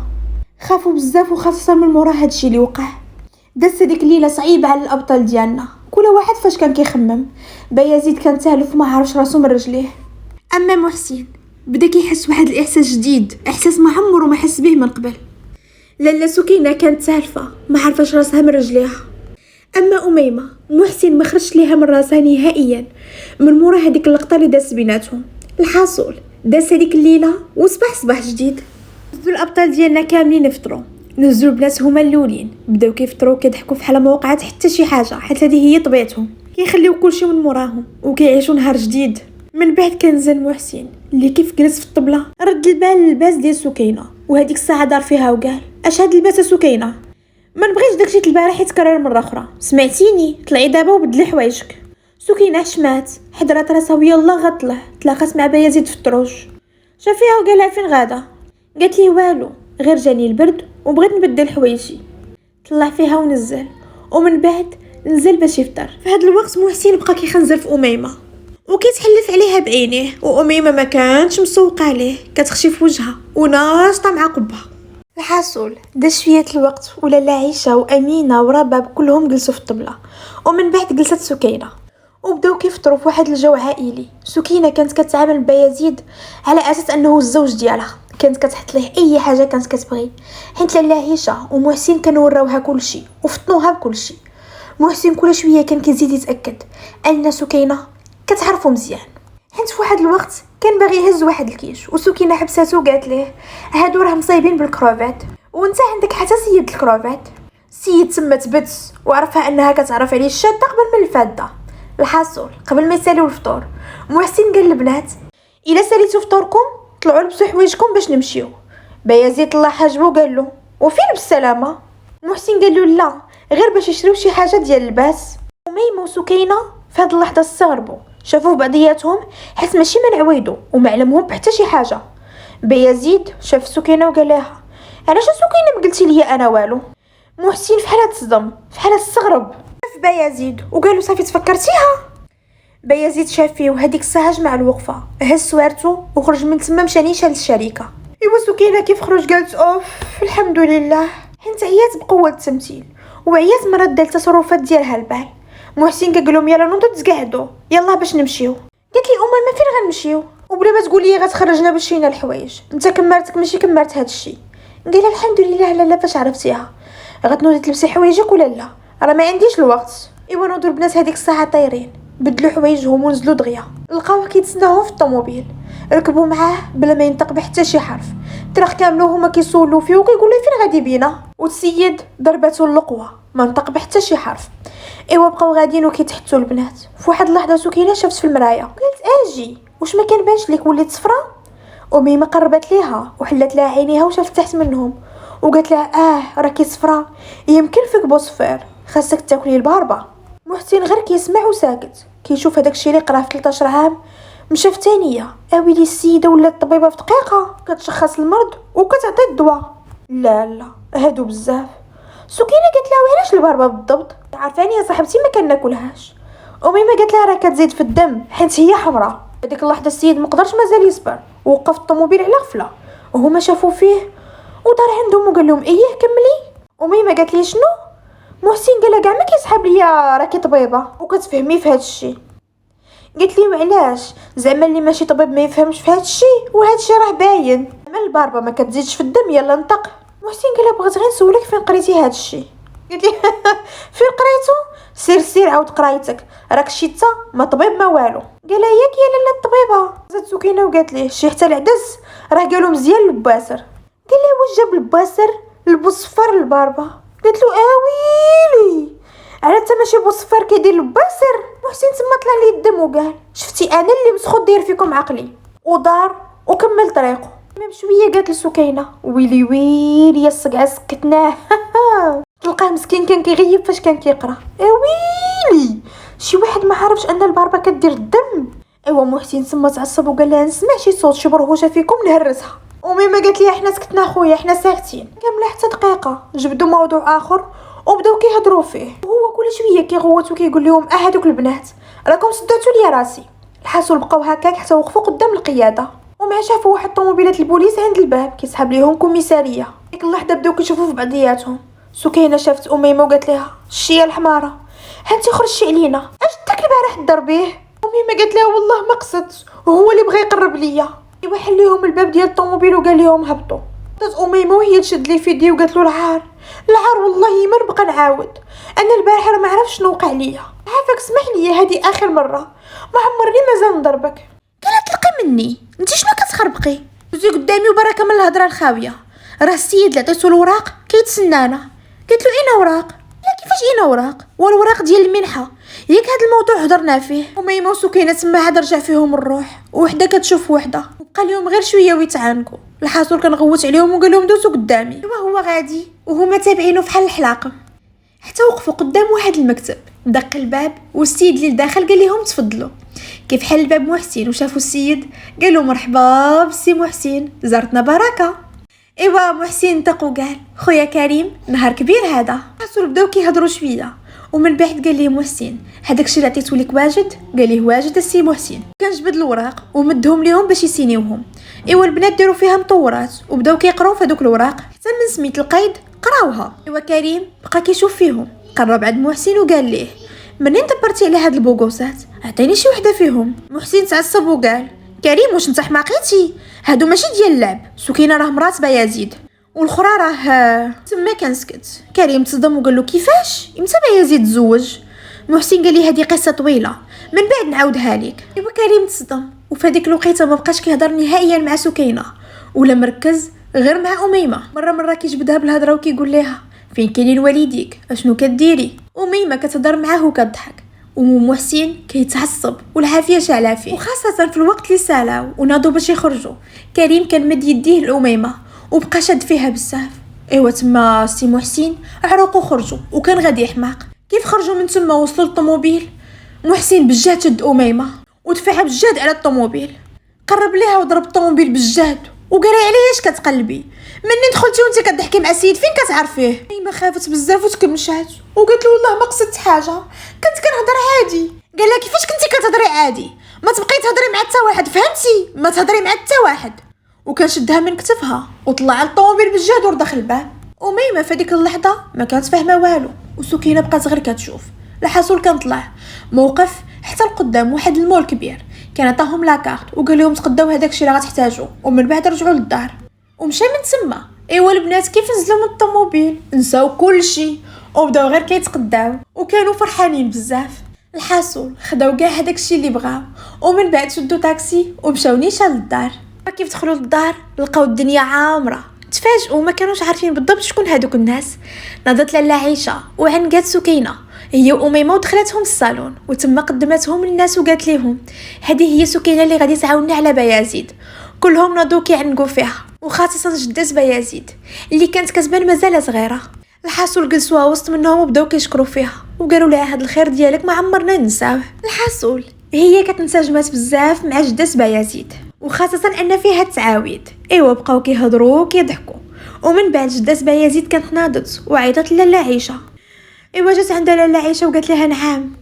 خافوا بزاف وخاصه من مورا هادشي اللي وقع. دازت هذيك الليله صعيبه على الابطال ديالنا، كل واحد فاش كان كيخمم. بايزيد كان تالف وما عارفش راسو من رجليه. اما محسن بدا كيحس واحد الاحساس جديد، احساس ما عمره ما حس به من قبل. لاله سكينه كانت تالفه ما عرفاش راسها من رجليها. اما اميمه محسن ما خرجش ليها من راسها نهائيا من مورا هذيك اللقطه اللي دازت بيناتهم. الحاصل داز هذيك الليله وصبح صباح جديد. نزلوا الابطال ديالنا كاملين يفطروا، نزلوا البنات هما الاولين بداو كيفطروا كيضحكوا فحال ما وقعت حتى شي حاجه، حيت هذه هي طبيعتهم، كيخليو كلشي من موراهم وكيعيشوا نهار جديد. من بعد كنزل محسن اللي كيف جلس في الطبله رد البال للباس ديال سكينه، وهذيك الساعه دار فيها وقال اش هاد الباس سكينه، ما نبغيش داكشي البارح يتكرر مره اخرى، سمعتيني طلعي دابا وبدلي حوايجك. سكينه حشمات حضرات راسها ويلا غطلع، تلاقات مع بايزيد في الطروج، شافيها وقال لها فين غاده، قالت ليه والو غير جاني البرد وبغيت نبدل حوايجي. طلع فيها ونزل، ومن بعد نزل باش يفطر. في هذا الوقت محسن بقى كيخنزر في اميمه وكيتحلف عليها بعينيه، واميمه ما كانتش مسوقه عليه، كتخشي في وجهها وناشطه مع قبها. الحاصل داز شويه الوقت ولا عيشه وامينه ورباب كلهم جلسوا في الطبله، ومن بعد جلست سكينه وبداو كيفطروا في واحد الجو عائلي. سكينه كانت كتعامل بايزيد على اساس انه الزوج ديالها، كانت كتحط ليه اي حاجه كانت كتبغي، حيت لاله عيشه ومحسن كانوا وراوها كلشي وفطنوها بكلشي. محسن كل شويه كان كيزيد يتاكد ان سكينه كتعرفو مزيان، حيت في واحد الوقت كان باغي يهز واحد الكيش وسكينه حبساتو وقالت ليه هادو راه مصايبين بالكروفات وانت عندك حتى سيد الكروفات. السيد تما تبت وعرفها انها كتعرف عليه الشاده قبل من الفاده. الحاصل قبل ما يساليو الفطور محسن قال للبنات الا ساليتو فطوركم طلعوا لبسوا حوايجكم باش نمشيو. بايزيد طلع حاجبو وقال له وفين بالسلامه. محسن قال له لا غير باش يشريو شي حاجه ديال اللباس. اميمه وسكينه في هاد اللحظه استغربوا، شافوا بعضياتهم حيت ماشي من عوايدو وما علمهم بحتى شي حاجه. بايزيد شاف سكينه وقال لها علاش سكينه ما قلتي لي انا والو. محسن فحال تصدم فحال استغرب في بايزيد وقال له صافي تفكرتيها. بايزيد شاف فيه وهديك الساعه جمع الوقفه، هز سوارتو وخرج من تما مشى نيشان للشركه. ايوا سكينه كيف خرج قالت اوف الحمد لله، حيت عيات بقوه التمثيل وعيات من رد التصرفات ديالها البال. محسن قال لهم يلا نوضوا تقعدوا يلا باش نمشيو. قالت لي ما فين غنمشيو وبلا ما تقول لي غتخرجنا باش شينا الحوايج، انت كمرتك ماشي كمرت هذا الشيء. قال لها الحمد لله لالا فاش عرفتيها، غتنوضي تلبسي حوايجك ولا لا؟ راه ما عنديش الوقت. ايوا نوضوا البنات هذيك الساعه طايرين، بدلوا حوايجهم ونزلوا دغيا، لقاوه كيتسناهم في الطوموبيل، ركبوا معاه بلا ما ينطق بحتى شي حرف. تراخ كاملو هما كيسولوا فيه وكيقولوا فين غادي بينا، والسيد ضربته اللقوه ما نطق بحتى شي حرف. ايوا بقاو غاديين وكيتحتوا البنات. في واحد اللحظه سكينه شافت في المرايه قالت اجي واش ما كنبانش لك وليت صفرا. اميمه قربت ليها وحلت لها عينيها وشافت تحت منهم وقالت لها راكي صفرا، يمكن فيك بوصفير، خاصك تاكلي الباربه. محسن غير كيسمع وساكت كيشوف هذاك الشيء اللي قراه في 13 عام. مشى في ثانيه اويلي السيده ولات الطبيبه في دقيقه كتشخص المرض وكتعطي الدواء. لا هادو بزاف. سكينه قالت لها وعلاش الباربه بالضبط؟ عارفاني يا صاحبتي ما كناكلهاش. اميمه قالت لها راه كتزيد في الدم حيت هي حمراء. هذيك اللحظه السيد مقدرش مازال يصبر، وقف الطوموبيل على غفله وهما شافوا فيه ودار عندهم وقال لهم ايه كملي. اميمه قالت لي شنو؟ محسن قال كاع ما كيسحب ليا راكي طبيبه وكتفهمي في هذا الشيء. قلت لي معلاش زعما اللي ماشي طبيب ما يفهمش في هذا الشيء، وهذا الشيء راه باين من الباربه ما كتزيدش في الدم. يلا نطق. محسن قال بغيت غير نسولك فين قريتي هذا الشيء. قلت لي فين قريتو؟ سير عاود قرايتك، راك شيتا ما طبيب ما والو. قال ياك يا لاله الطبيبه. زاد سكينه وقالت ليه شي حتى العدس راه قالوا مزيان الباسر. قال لي واش جاب الباسر البوصفر للباربه؟ قلت له ويلي على حتى ماشي بوصفر كيدير الباسر. محسن تما طلع لي الدم وقال شفتي انا اللي مسخو داير فيكم عقلي، ودار وكمل طريقه. ميم شويه قالت لسكينه ويلي يا الصقعه سكتناه. تلقاه مسكين كان كيغيب فاش كان كيقرا. ويلي شي واحد ما عارفش ان الباربه كدير الدم. ايوا محسن تما تعصب وقال لها نسمع شي صوت شي برغوشه فيكم نهرسها. وميمه قالت لي احنا سكتنا خويا حنا ساكتين. كامله حتى دقيقه جبدوا موضوع اخر وبداو كيهضروا فيه، وهو كل شويه كيغوت وكيقول لهم هذوك البنات راكم سداتوا لي راسي. الحاسول بقاو هكاك حتى وقفوا قدام القياده، ومع شافوا واحد طوموبيلات البوليس عند الباب كيسحب ليهم كوميساريه. ديك اللحظه بداو كيشوفوا في بعضياتهم. سكينه شافت اميمه وقالت لها الشيه الحماره هانتي خرجتي علينا اش داك البارح ضربيه. اميمه قالت لها والله ما قصدت وهو اللي بغى يقرب ليا. ايوا حل ليهم الباب ديال الطوموبيل وقال لهم هبطوا. دات اميمه وهي تشد لي في يدي وقالت له العار والله ما نبقى نعاود، انا البارح راه ما عرفش شنو وقع ليا. عافاك اسمح لي هذه اخر مره ما عمرني مازال نضربك. قالت تلقي مني انت شنو كتخربقي؟ دوزي قدامي وبركه من الهضره الخاويه، راه السيد اللي عطيتو الوراق كيتسنانا. قلت له اين اوراق؟ لا كيفاش اين اوراق؟ والوراق ديال المنحه ياك هذا الموضوع هضرنا فيه. وميمه وسكينه تما عاد رجع فيهم الروح، وحده كتشوف وحده وبقى لهم غير شويه ويتعانقوا. الحاصل كان غوت عليهم وقال لهم دوزوا قدامي. وهو غادي وهما تابعينه فحال الحلاقه حتى وقفوا قدام واحد المكتب. دق الباب والسيد اللي داخل قال لهم تفضلوا. كيف حل الباب محسن وشافوا السيد قالوا مرحبا بسي محسن زرتنا بركه. ايوا محسن تقو قال خويا كريم نهار كبير هذا. حسوا بداو كيهضروا شويه ومن بعد قال ليه محسن هذاك الشيء اللي عطيتو لك واجد؟ قال ليه واجد السي محسن. كان جبد الوراق ومدهم ليهم باش يسينيوهم. ايوا البنات داروا فيها مطورات وبداو كيقراو في هذوك الوراق حتى من سميت القيد قراوها. ايوا كريم بقى كيشوف فيهم، قرب عند محسن وقال ليه منين دبرتي على هاد البوغوسات؟ عطيني شي وحده فيهم. محسن تعصب وقال كريم واش انت حماقيتي؟ هادو ماشي ديال اللعب، سكينه راه مرات بايزيد والاخرى راه تما. كان سكت. كريم تصدم وقال له كيفاش امتى بايزيد تزوج؟ محسن قال لي هذه قصه طويله من بعد نعاودها لك. ايوا كريم تصدم وفي هذيك الوقيته ما بقاش كيهضر نهائيا مع سكينه ولا مركز غير مع اميمه. مره كيجبدها بالهضره وكيقول لها فين كاينين والديك اشنو كديري؟ اميمه كتهضر معاه وكتضحك ومحسن كيتعصب والعافيه شاعله فيه، وخاصه في الوقت اللي سالاو وناضوا باش يخرجوا. كريم كان مد يديه لاميمه وبقى شاد فيها بزاف. ايوا تما سي محسن عرقوا خرجوا وكان غادي يحماق. كيف خرجوا من تما وصلوا للطوموبيل محسن بجاد شد اميمه ودفعها بجاد على الطوموبيل، قرب ليها وضرب الطوموبيل بجاد وقال علاش كتقلبي؟ منين دخلتي وانت كتضحكي مع السيد فين كتعرفيه؟ اميمه خافت بزاف وتكمشات وقالت له والله ما قصدت حاجه كنت كنهضر عادي. قال لها كيفاش كنتي كتهضري عادي؟ ما تبقاي تهضري مع حتى واحد فهمتي؟ ما تهضري مع حتى واحد. وكان شدها من كتفها وطلع على الطوموبيل بالجهد ورد الباب. اميمه في ديك اللحظه ما كانت فاهمه والو وسكينه بقات غير كتشوف. الحصول كان طلع موقف حتى لقدام واحد المول كبير كان عطاهم لاكارت وقال لهم تقداو هذاك الشيء اللي غتحتاجوا ومن بعد رجعوا للدار ومشى من تما. ايوا البنات كيف نزلوا من الطوموبيل نساو كل شيء وبداو غير كيتقداو وكانوا فرحانين بزاف. الحاصل خداو كاع هذاك الشيء اللي بغاو ومن بعد شدوا طاكسي ومشاو نيشان للدار. كيف دخلوا للدار لقاو الدنيا عامره، تفاجئوا ما كانوش عارفين بالضبط شكون هذوك الناس. ناضت لاله عيشه وعنقات سكينه هي واميمه ودخلتهم الصالون وتما قدمتهم للناس وقالت لهم هذه هي سكينه اللي غادي تعاوننا على بايزيد. كلهم ناضوا كيعنقوا فيها وخاصه جدات بايزيد اللي كانت كتبان مازال صغيره. الحاصل جلسوها وسط منهم وبداو كيشكروا فيها وقالوا لها هذا الخير ديالك ما عمرنا ننساوه. الحاصل هي كتنسجمات بزاف مع جدات بايزيد وخاصه ان فيها التعاويد. ايوا بقاو كيهضروا وكيضحكوا ومن بعد جدات بايزيد كانت ناضت وعيطت لاله عيشه. ايوا جات عندها لاله عيشه وقالت لها نعم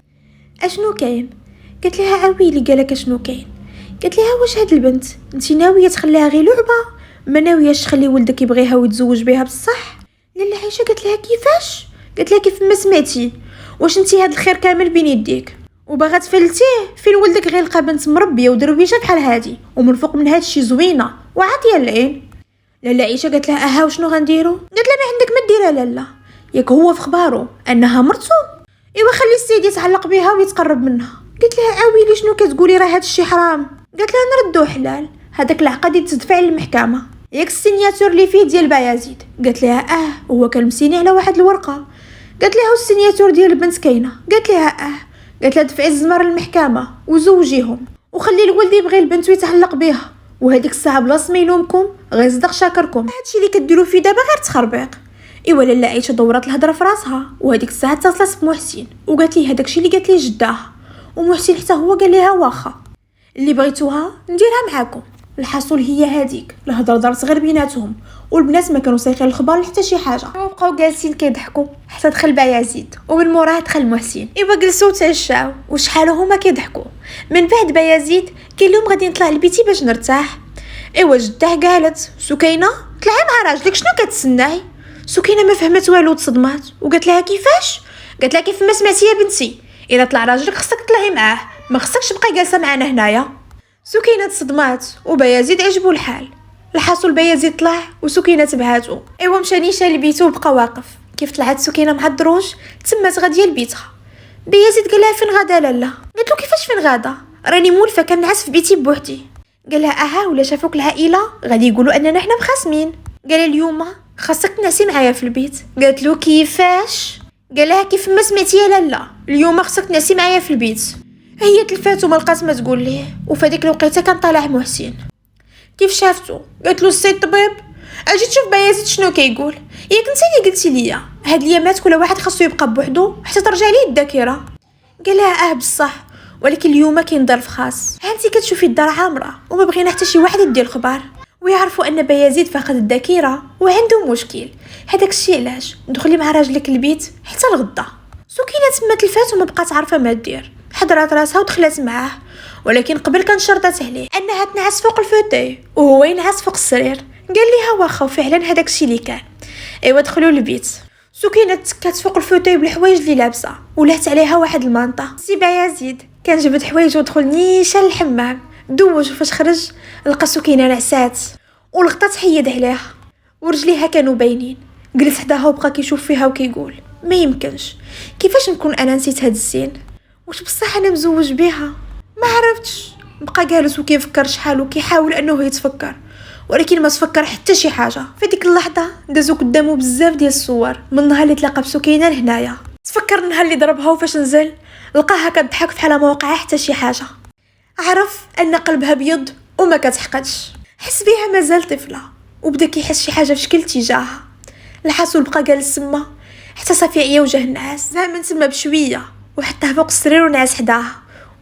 اشنو كاين؟ قالت لها عويلي قالك اشنو كاين؟ قالت لها واش هاد البنت انت ناويه تخليها غير لعبه؟ ما ناوياش تخلي ولدك يبغيها ويتزوج بها بصح؟ لاله عائشه قالت لها كيفاش؟ قالت لها كيف ما سمعتي، واش انتي هاد الخير كامل بين يديك وباغا تفلتيه؟ فين ولدك غير لقى بنت مربيه ودرويشه بحال هادي ومن فوق من هادشي زوينه وعاطيه العين. لاله عائشه قالت لها اها وشنو غنديرو؟ قالت لها ما عندك ما ديرها لاله، ياك هو في خبارو انها مرتو، ايوا خلي السيد يتعلق بها ويتقرب منها. قالت لها اويلي شنو كتقولي راه هادشي حرام؟ قالت لها نردو حلال، هذاك العقد يتدفع للمحكمه، ياك السينياتور اللي فيه ديال بايزيد. قالت لها هو كان مسيني على واحد الورقه. قالت لها السينياتور ديال البنت كاينه. قالت لها قالت لها دفعي الزمر للمحكمه وزوجيهم وخلي الولد يبغي البنت ويتعلق بها، وهذيك الساعه بلاص ما يلومكم غيصدق شاكركم. هادشي اللي كديروا فيه دابا غير تخربيق. ايوا لاله عائشه دورات الهضره في راسها، وهذيك الساعه اتصلت بمحسن وقالت ليه هذاك الشيء اللي قالت ليه جداها، ومحسن حتى هو قال لها واخا اللي بغيتوها نديرها معاكم. الحصول هي هذيك الهضره دارت غير بيناتهم، والبنات ما كانوا سايقين الخبر حتى شي حاجه، وبقاو جالسين كيضحكوا حتى دخل بايزيد ومن موراه دخل محسن. ايوا جلسوا تعشاو وشحال هما كيضحكوا. من بعد بايزيد قال لهم غادي نطلع لبيتي باش نرتاح. ايوا جده قالت سكينه طلعي مع راجلك شنو كتسناي؟ سكينه ما فهمت والو تصدمات وقالت لها كيفاش؟ قالت لها كيف ما سمعتي يا بنتي، الا طلع راجلك خصك تطلعي معاه، ما خصكش تبقاي جالسه معنا هنايا. سكينه تصدمات وبايزيد عجبو الحال. الحاصل بايزيد طلع وسكينه تبعاتو. ايوا مشى نيشان لبيتو وبقى واقف. كيف طلعت سكينه مع الدروج تمات غاديه لبيتها. بايزيد قال لها فين غادا لاله؟ قالت له كيفاش فين غادا، راني مولفه كنعس في بيتي بوحدي. قال لها ولا شافوك العائله غادي يقولوا اننا حنا مخاصمين. قال اليوم خاصك تنعسي معايا في البيت. قالت له كيفاش؟ قال لها كيف ما سمعتي يا لاله اليوم خاصك تنعسي معايا في البيت. هي تلفاتو ما لقات ما تقول ليه، وفي هذيك الوقيته كان طالع محسن. كيف شافتو؟ قالت له السيد طبيب اجي تشوف بايزيد شنو كيقول، ياك انت اللي قلتي ليا هاد الايامات كل واحد خاصو يبقى بوحدو حتى ترجع ليه الذاكره. قال لها بصح ولكن اليوم كاين ظرف خاص، انت كتشوفي الدار عامره وما بغينا حتى شي واحد يدير الخبر ويعرفوا ان بايزيد فاقد الذاكره وعنده مشكل. هذاك الشيء علاش دخلي مع راجلك البيت حتى الغدا. سكينه تما تلفات وما بقات عارفه ما دير، حضرات راسها ودخلت معاه، ولكن قبل كان شرطت عليه انها تنعس فوق الفوتاي وهو ينعس فوق السرير. قال ليها واخا وفعلا هذاك الشيء اللي كان. ايوا دخلوا للبيت. سكينه تكات فوق الفوتاي بالحوايج اللي لابسه ولات عليها واحد المانطه. سي بايزيد كان جبد حوايج ودخل نيشان الحمام دوج، وفاش خرج لقى سكينه نعسات والغطا تحيد عليها ورجليها كانوا باينين. جلس حداها وبقى كيشوف فيها وكيقول ما يمكنش، كيفاش نكون انا نسيت هاد الزين، واش بصح انا مزوج بها؟ ما عرفتش. بقى جالس وكيفكر شحال وكيحاول انه يتفكر، ولكن ما تفكر حتى شي حاجه. في ديك اللحظه دازو قدامه بزاف ديال الصور من النهار اللي تلاقى بسكينه لهنايا. تفكر النهار اللي ضربها وفاش نزل لقاها كتضحك بحال ما وقع حتى شي حاجه. عرف ان قلبها بيض وما كتحقدش، حس بها مازال طفله وبدا كيحس شي حاجه في شكل تجاهها. الحاسول بقى جالس تما حتى صافي عيا وجه النعاس، زعما من تما بشويه وحطها فوق السرير ونعس حداها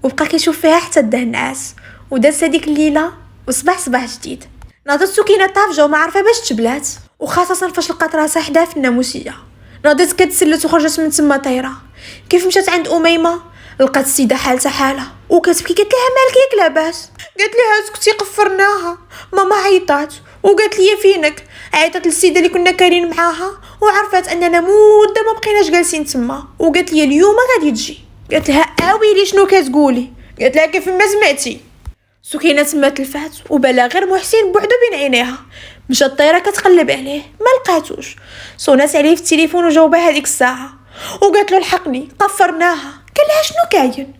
وبقى كيشوف فيها حتى ده النعاس. وداز هذيك الليله وصباح صباح جديد. ناضت سكينه طافجه وما عارفه باش تجبلات، وخاصه فاش لقات راسها حدا في الناموسيه. ناضت كتسلت وخرجت من تما طايره. كيف مشات عند اميمه لقات السيده حالتها حاله وكتبكي. قالت لها مالك ياك لاباس؟ قالت لها اسكتي قفرناها. ماما عيطات وقالت لي فينك. عيطت للسيده اللي كنا كارين معاها وعرفت اننا مده ما بقيناش جالسين تما، وقالت لي اليوم غادي تجي. قالت لها ويلي شنو كتقولي؟ قالت لها كيف ما سمعتي. سكينه تما تلفات وبلا غير محسن بوحدو بين عينيها. مشات الطيره كتقلب عليه ما لقاتوش. صونات عليه في التليفون وجاوبها هذيك الساعه وقالت له الحقني قفرناها. قال لها شنو كاين؟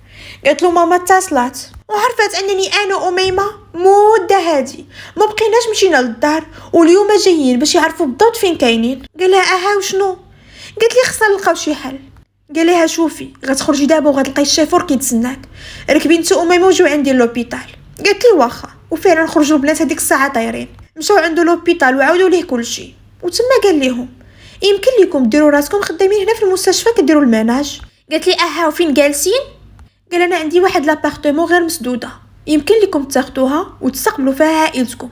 قالت له ماما اتصلت وعرفت انني انا واميمه مده هادي ما بقيناش مشينا للدار واليوم جايين باش يعرفوا بالضبط فين كاينين. قال لها وشنو؟ قالت لي خصنا نلقاو شي حل. قال لها شوفي غتخرجي دابا وغتلقاي الشافور كيتسناك، ركبي انت واميمه وجيو عندي لوبيتال. قالت لي واخا، وفعلا خرجوا البنات هذيك الساعه طايرين مشاو عنده لوبيتال وعاودوا ليه كلشي. وتما قال لهم يمكن لكم ديروا راسكم خدامين هنا في المستشفى كديروا المناج. قالت لي وفين جالسين؟ قال انا عندي واحد لابارتمون غير مسدوده يمكن لكم تاخذوها وتستقبلوا فيها عائلتكم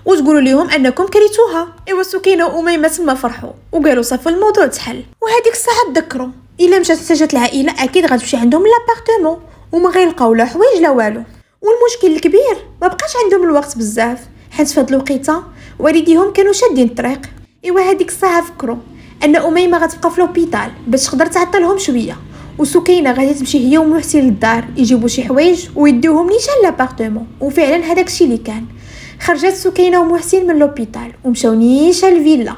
وتقولوا لهم انكم كرهتوها. ايوا سكينه واميمه تما فرحوا وقالوا صافي الموضوع تحل. وهذيك الساعه تذكروا الا مشات احتاجت العائله اكيد غتمشي عندهم لابارتمون وما غيلقاو لا حوايج لا والو. والمشكل الكبير ما بقاش عندهم الوقت بزاف، حيت في هاد الوقيته والديهم كانوا شادين الطريق. ايوا هذيك الساعه فكروا ان اميمه غتبقى في لوبيتال باش تقدر تعطلهم شويه، وسكينه غادي تمشي هي ومحسن للدار يجيبوا شي حوايج ويديوهم نيشان لابارتمون. وفعلا هذاك الشيء اللي كان. خرجت سكينه ومحسن من لوبيتال ومشاو نيشان الفيلا.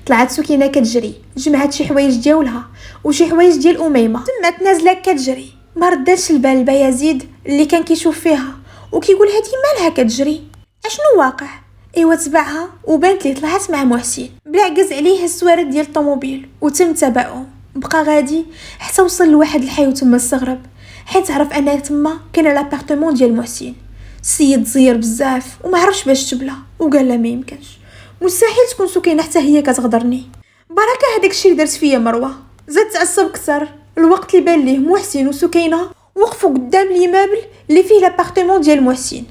طلعت سكينه كتجري، جمعت شي حوايج ديالها وشي حوايج ديال اميمه، تما تنازله كتجري. ما رداتش البال بايزيد اللي كان كيشوف فيها وكيقول هادي مالها كتجري، اشنو واقع؟ ايوا تبعها وبانت لي طلعت مع محسن. بلا عكز عليه السوارد ديال الطوموبيل وتم تبعه. بقى غادي حتى وصل لواحد الحي وتما استغرب حيت عرف ان تما كاين لابارتمون ديال محسن. السيد زير بزاف وما عرفش باش تبلا وقال لا ما يمكنش، مستحيل تكون سكينه حتى هي كتغدرني. بركه هذاك الشيء اللي درت فيا مروه. زاد تعصب كثر الوقت اللي بان ليه محسن وسكينه وقفوا قدام ليمابل اللي فيه لابارتمون ديال محسن.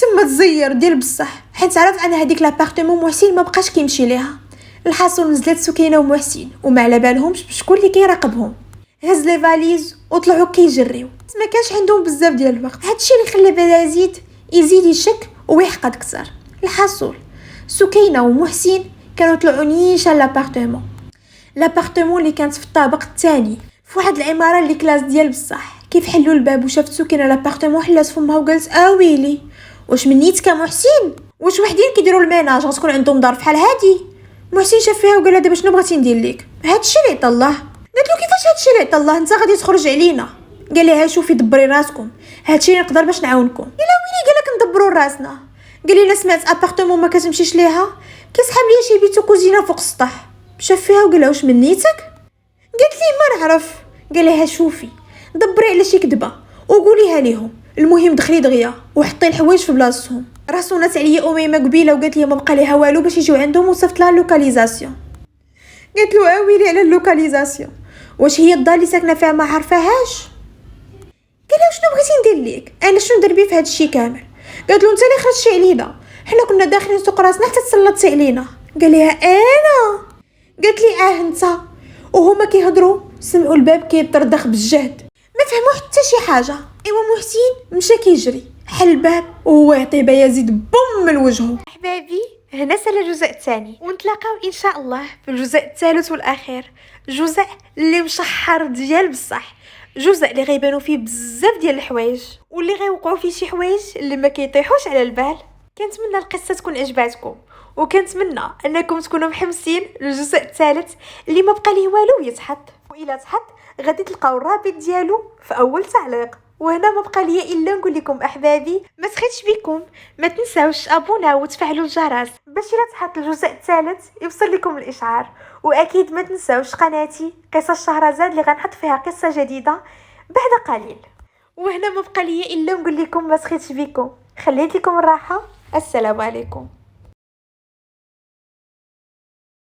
تما تزير ديال بصح حيت عرف ان هذيك لابارتمون محسن ما بقاش كيمشي ليها. الحاصل نزلت سكينه ومحسن وما على بالهمش بشكون اللي كيراقبهم. هز لي فاليز وطلعوا كيجريو. ما كانش عندهم بزاف ديال الوقت. هادشي اللي خلى بلايزيد يزيد يشك ويحقد كثر. الحاصل سكينه ومحسن كانوا طلعوا نيشان لابارتمون اللي كانت في الطابق الثاني في واحد العماره اللي كلاس ديال بصح. كيف حلوا الباب وشافت سكينه لابارتمون حلات فمها وقالت ويلي واش منيت كمحسن؟ واش وحدين كيديروا الميناج غتكون عندهم دار بحال هادي؟ محسن شاف فيها وقال لها دابا شنو بغيتي ندير لك؟ هادشي اللي عطا الله. قالت له كيفاش هادشي اللي عطا الله؟ انت غادي تخرج علينا. قال لها شوفي دبري راسكم، هادشي اللي نقدر باش نعاونكم. الا ويلي قال لك ندبروا راسنا. قال لي الا سمعت ابارتمون ما كتمشيش ليها كيسحب ليا شي بيت كوزينه فوق السطح. شاف فيها وقال لها واش منيتك؟ قالت لي ما نعرف. قال لها شوفي دبري على شي كذبه وقوليها ليهم، المهم دخلي دغيا وحطي الحوايج في بلاصتهم. راسونات عليا اميمه قبيله وقالت لي ما بقى ليها والو باش يجيو عندهم وصفت لها اللوكاليزاسيون. قالت له ويلي على اللوكاليزاسيون، واش هي الدار اللي ساكنه فيها ما عرفاهاش؟ قال لها شنو بغيتي ندير لك انا، شنو ندير بيه في هذا الشيء كامل؟ قالت له انت اللي خرجتي علينا، حنا كنا داخلين سوق راسنا حتى تسلطتي علينا. قال لها انا؟ قالت لي انت. وهما كيهضروا سمعوا الباب كيطردخ بالجهد، ما فهموا حتى شي حاجه. ايوا محسن مشى كيجري حل الباب وهو يعطي بايزيد بوم من وجهه. احبابي هنا سال الجزء الثاني، ونتلاقاو ان شاء الله في الجزء الثالث والاخير، جزء اللي مشحر ديال بصح، جزء اللي غيبانوا فيه بزاف ديال الحوايج واللي غيوقعوا فيه شي حوايج اللي ما كيطيحوش على البال. كنتمنى القصه تكون عجباتكم وكنتمنى انكم تكونوا محمسين للجزء الثالث اللي ما بقى ليه والو يتحط، والى تحط غادي تلقاو الرابط ديالو في اول تعليق. وهنا ما بقى ليا الا نقول لكم احبابي ما تخيتش بكم ما تنساوش ابوناو وتفعلوا الجرس باش الا تحط الجزء الثالث يوصل لكم الاشعار. واكيد ما تنساوش قناتي قصص شهرزاد اللي غنحط فيها قصه جديده بعد قليل. وهنا ما بقى ليا الا نقول لكم ما تخيتش بكم، خليت لكم الراحه، السلام عليكم.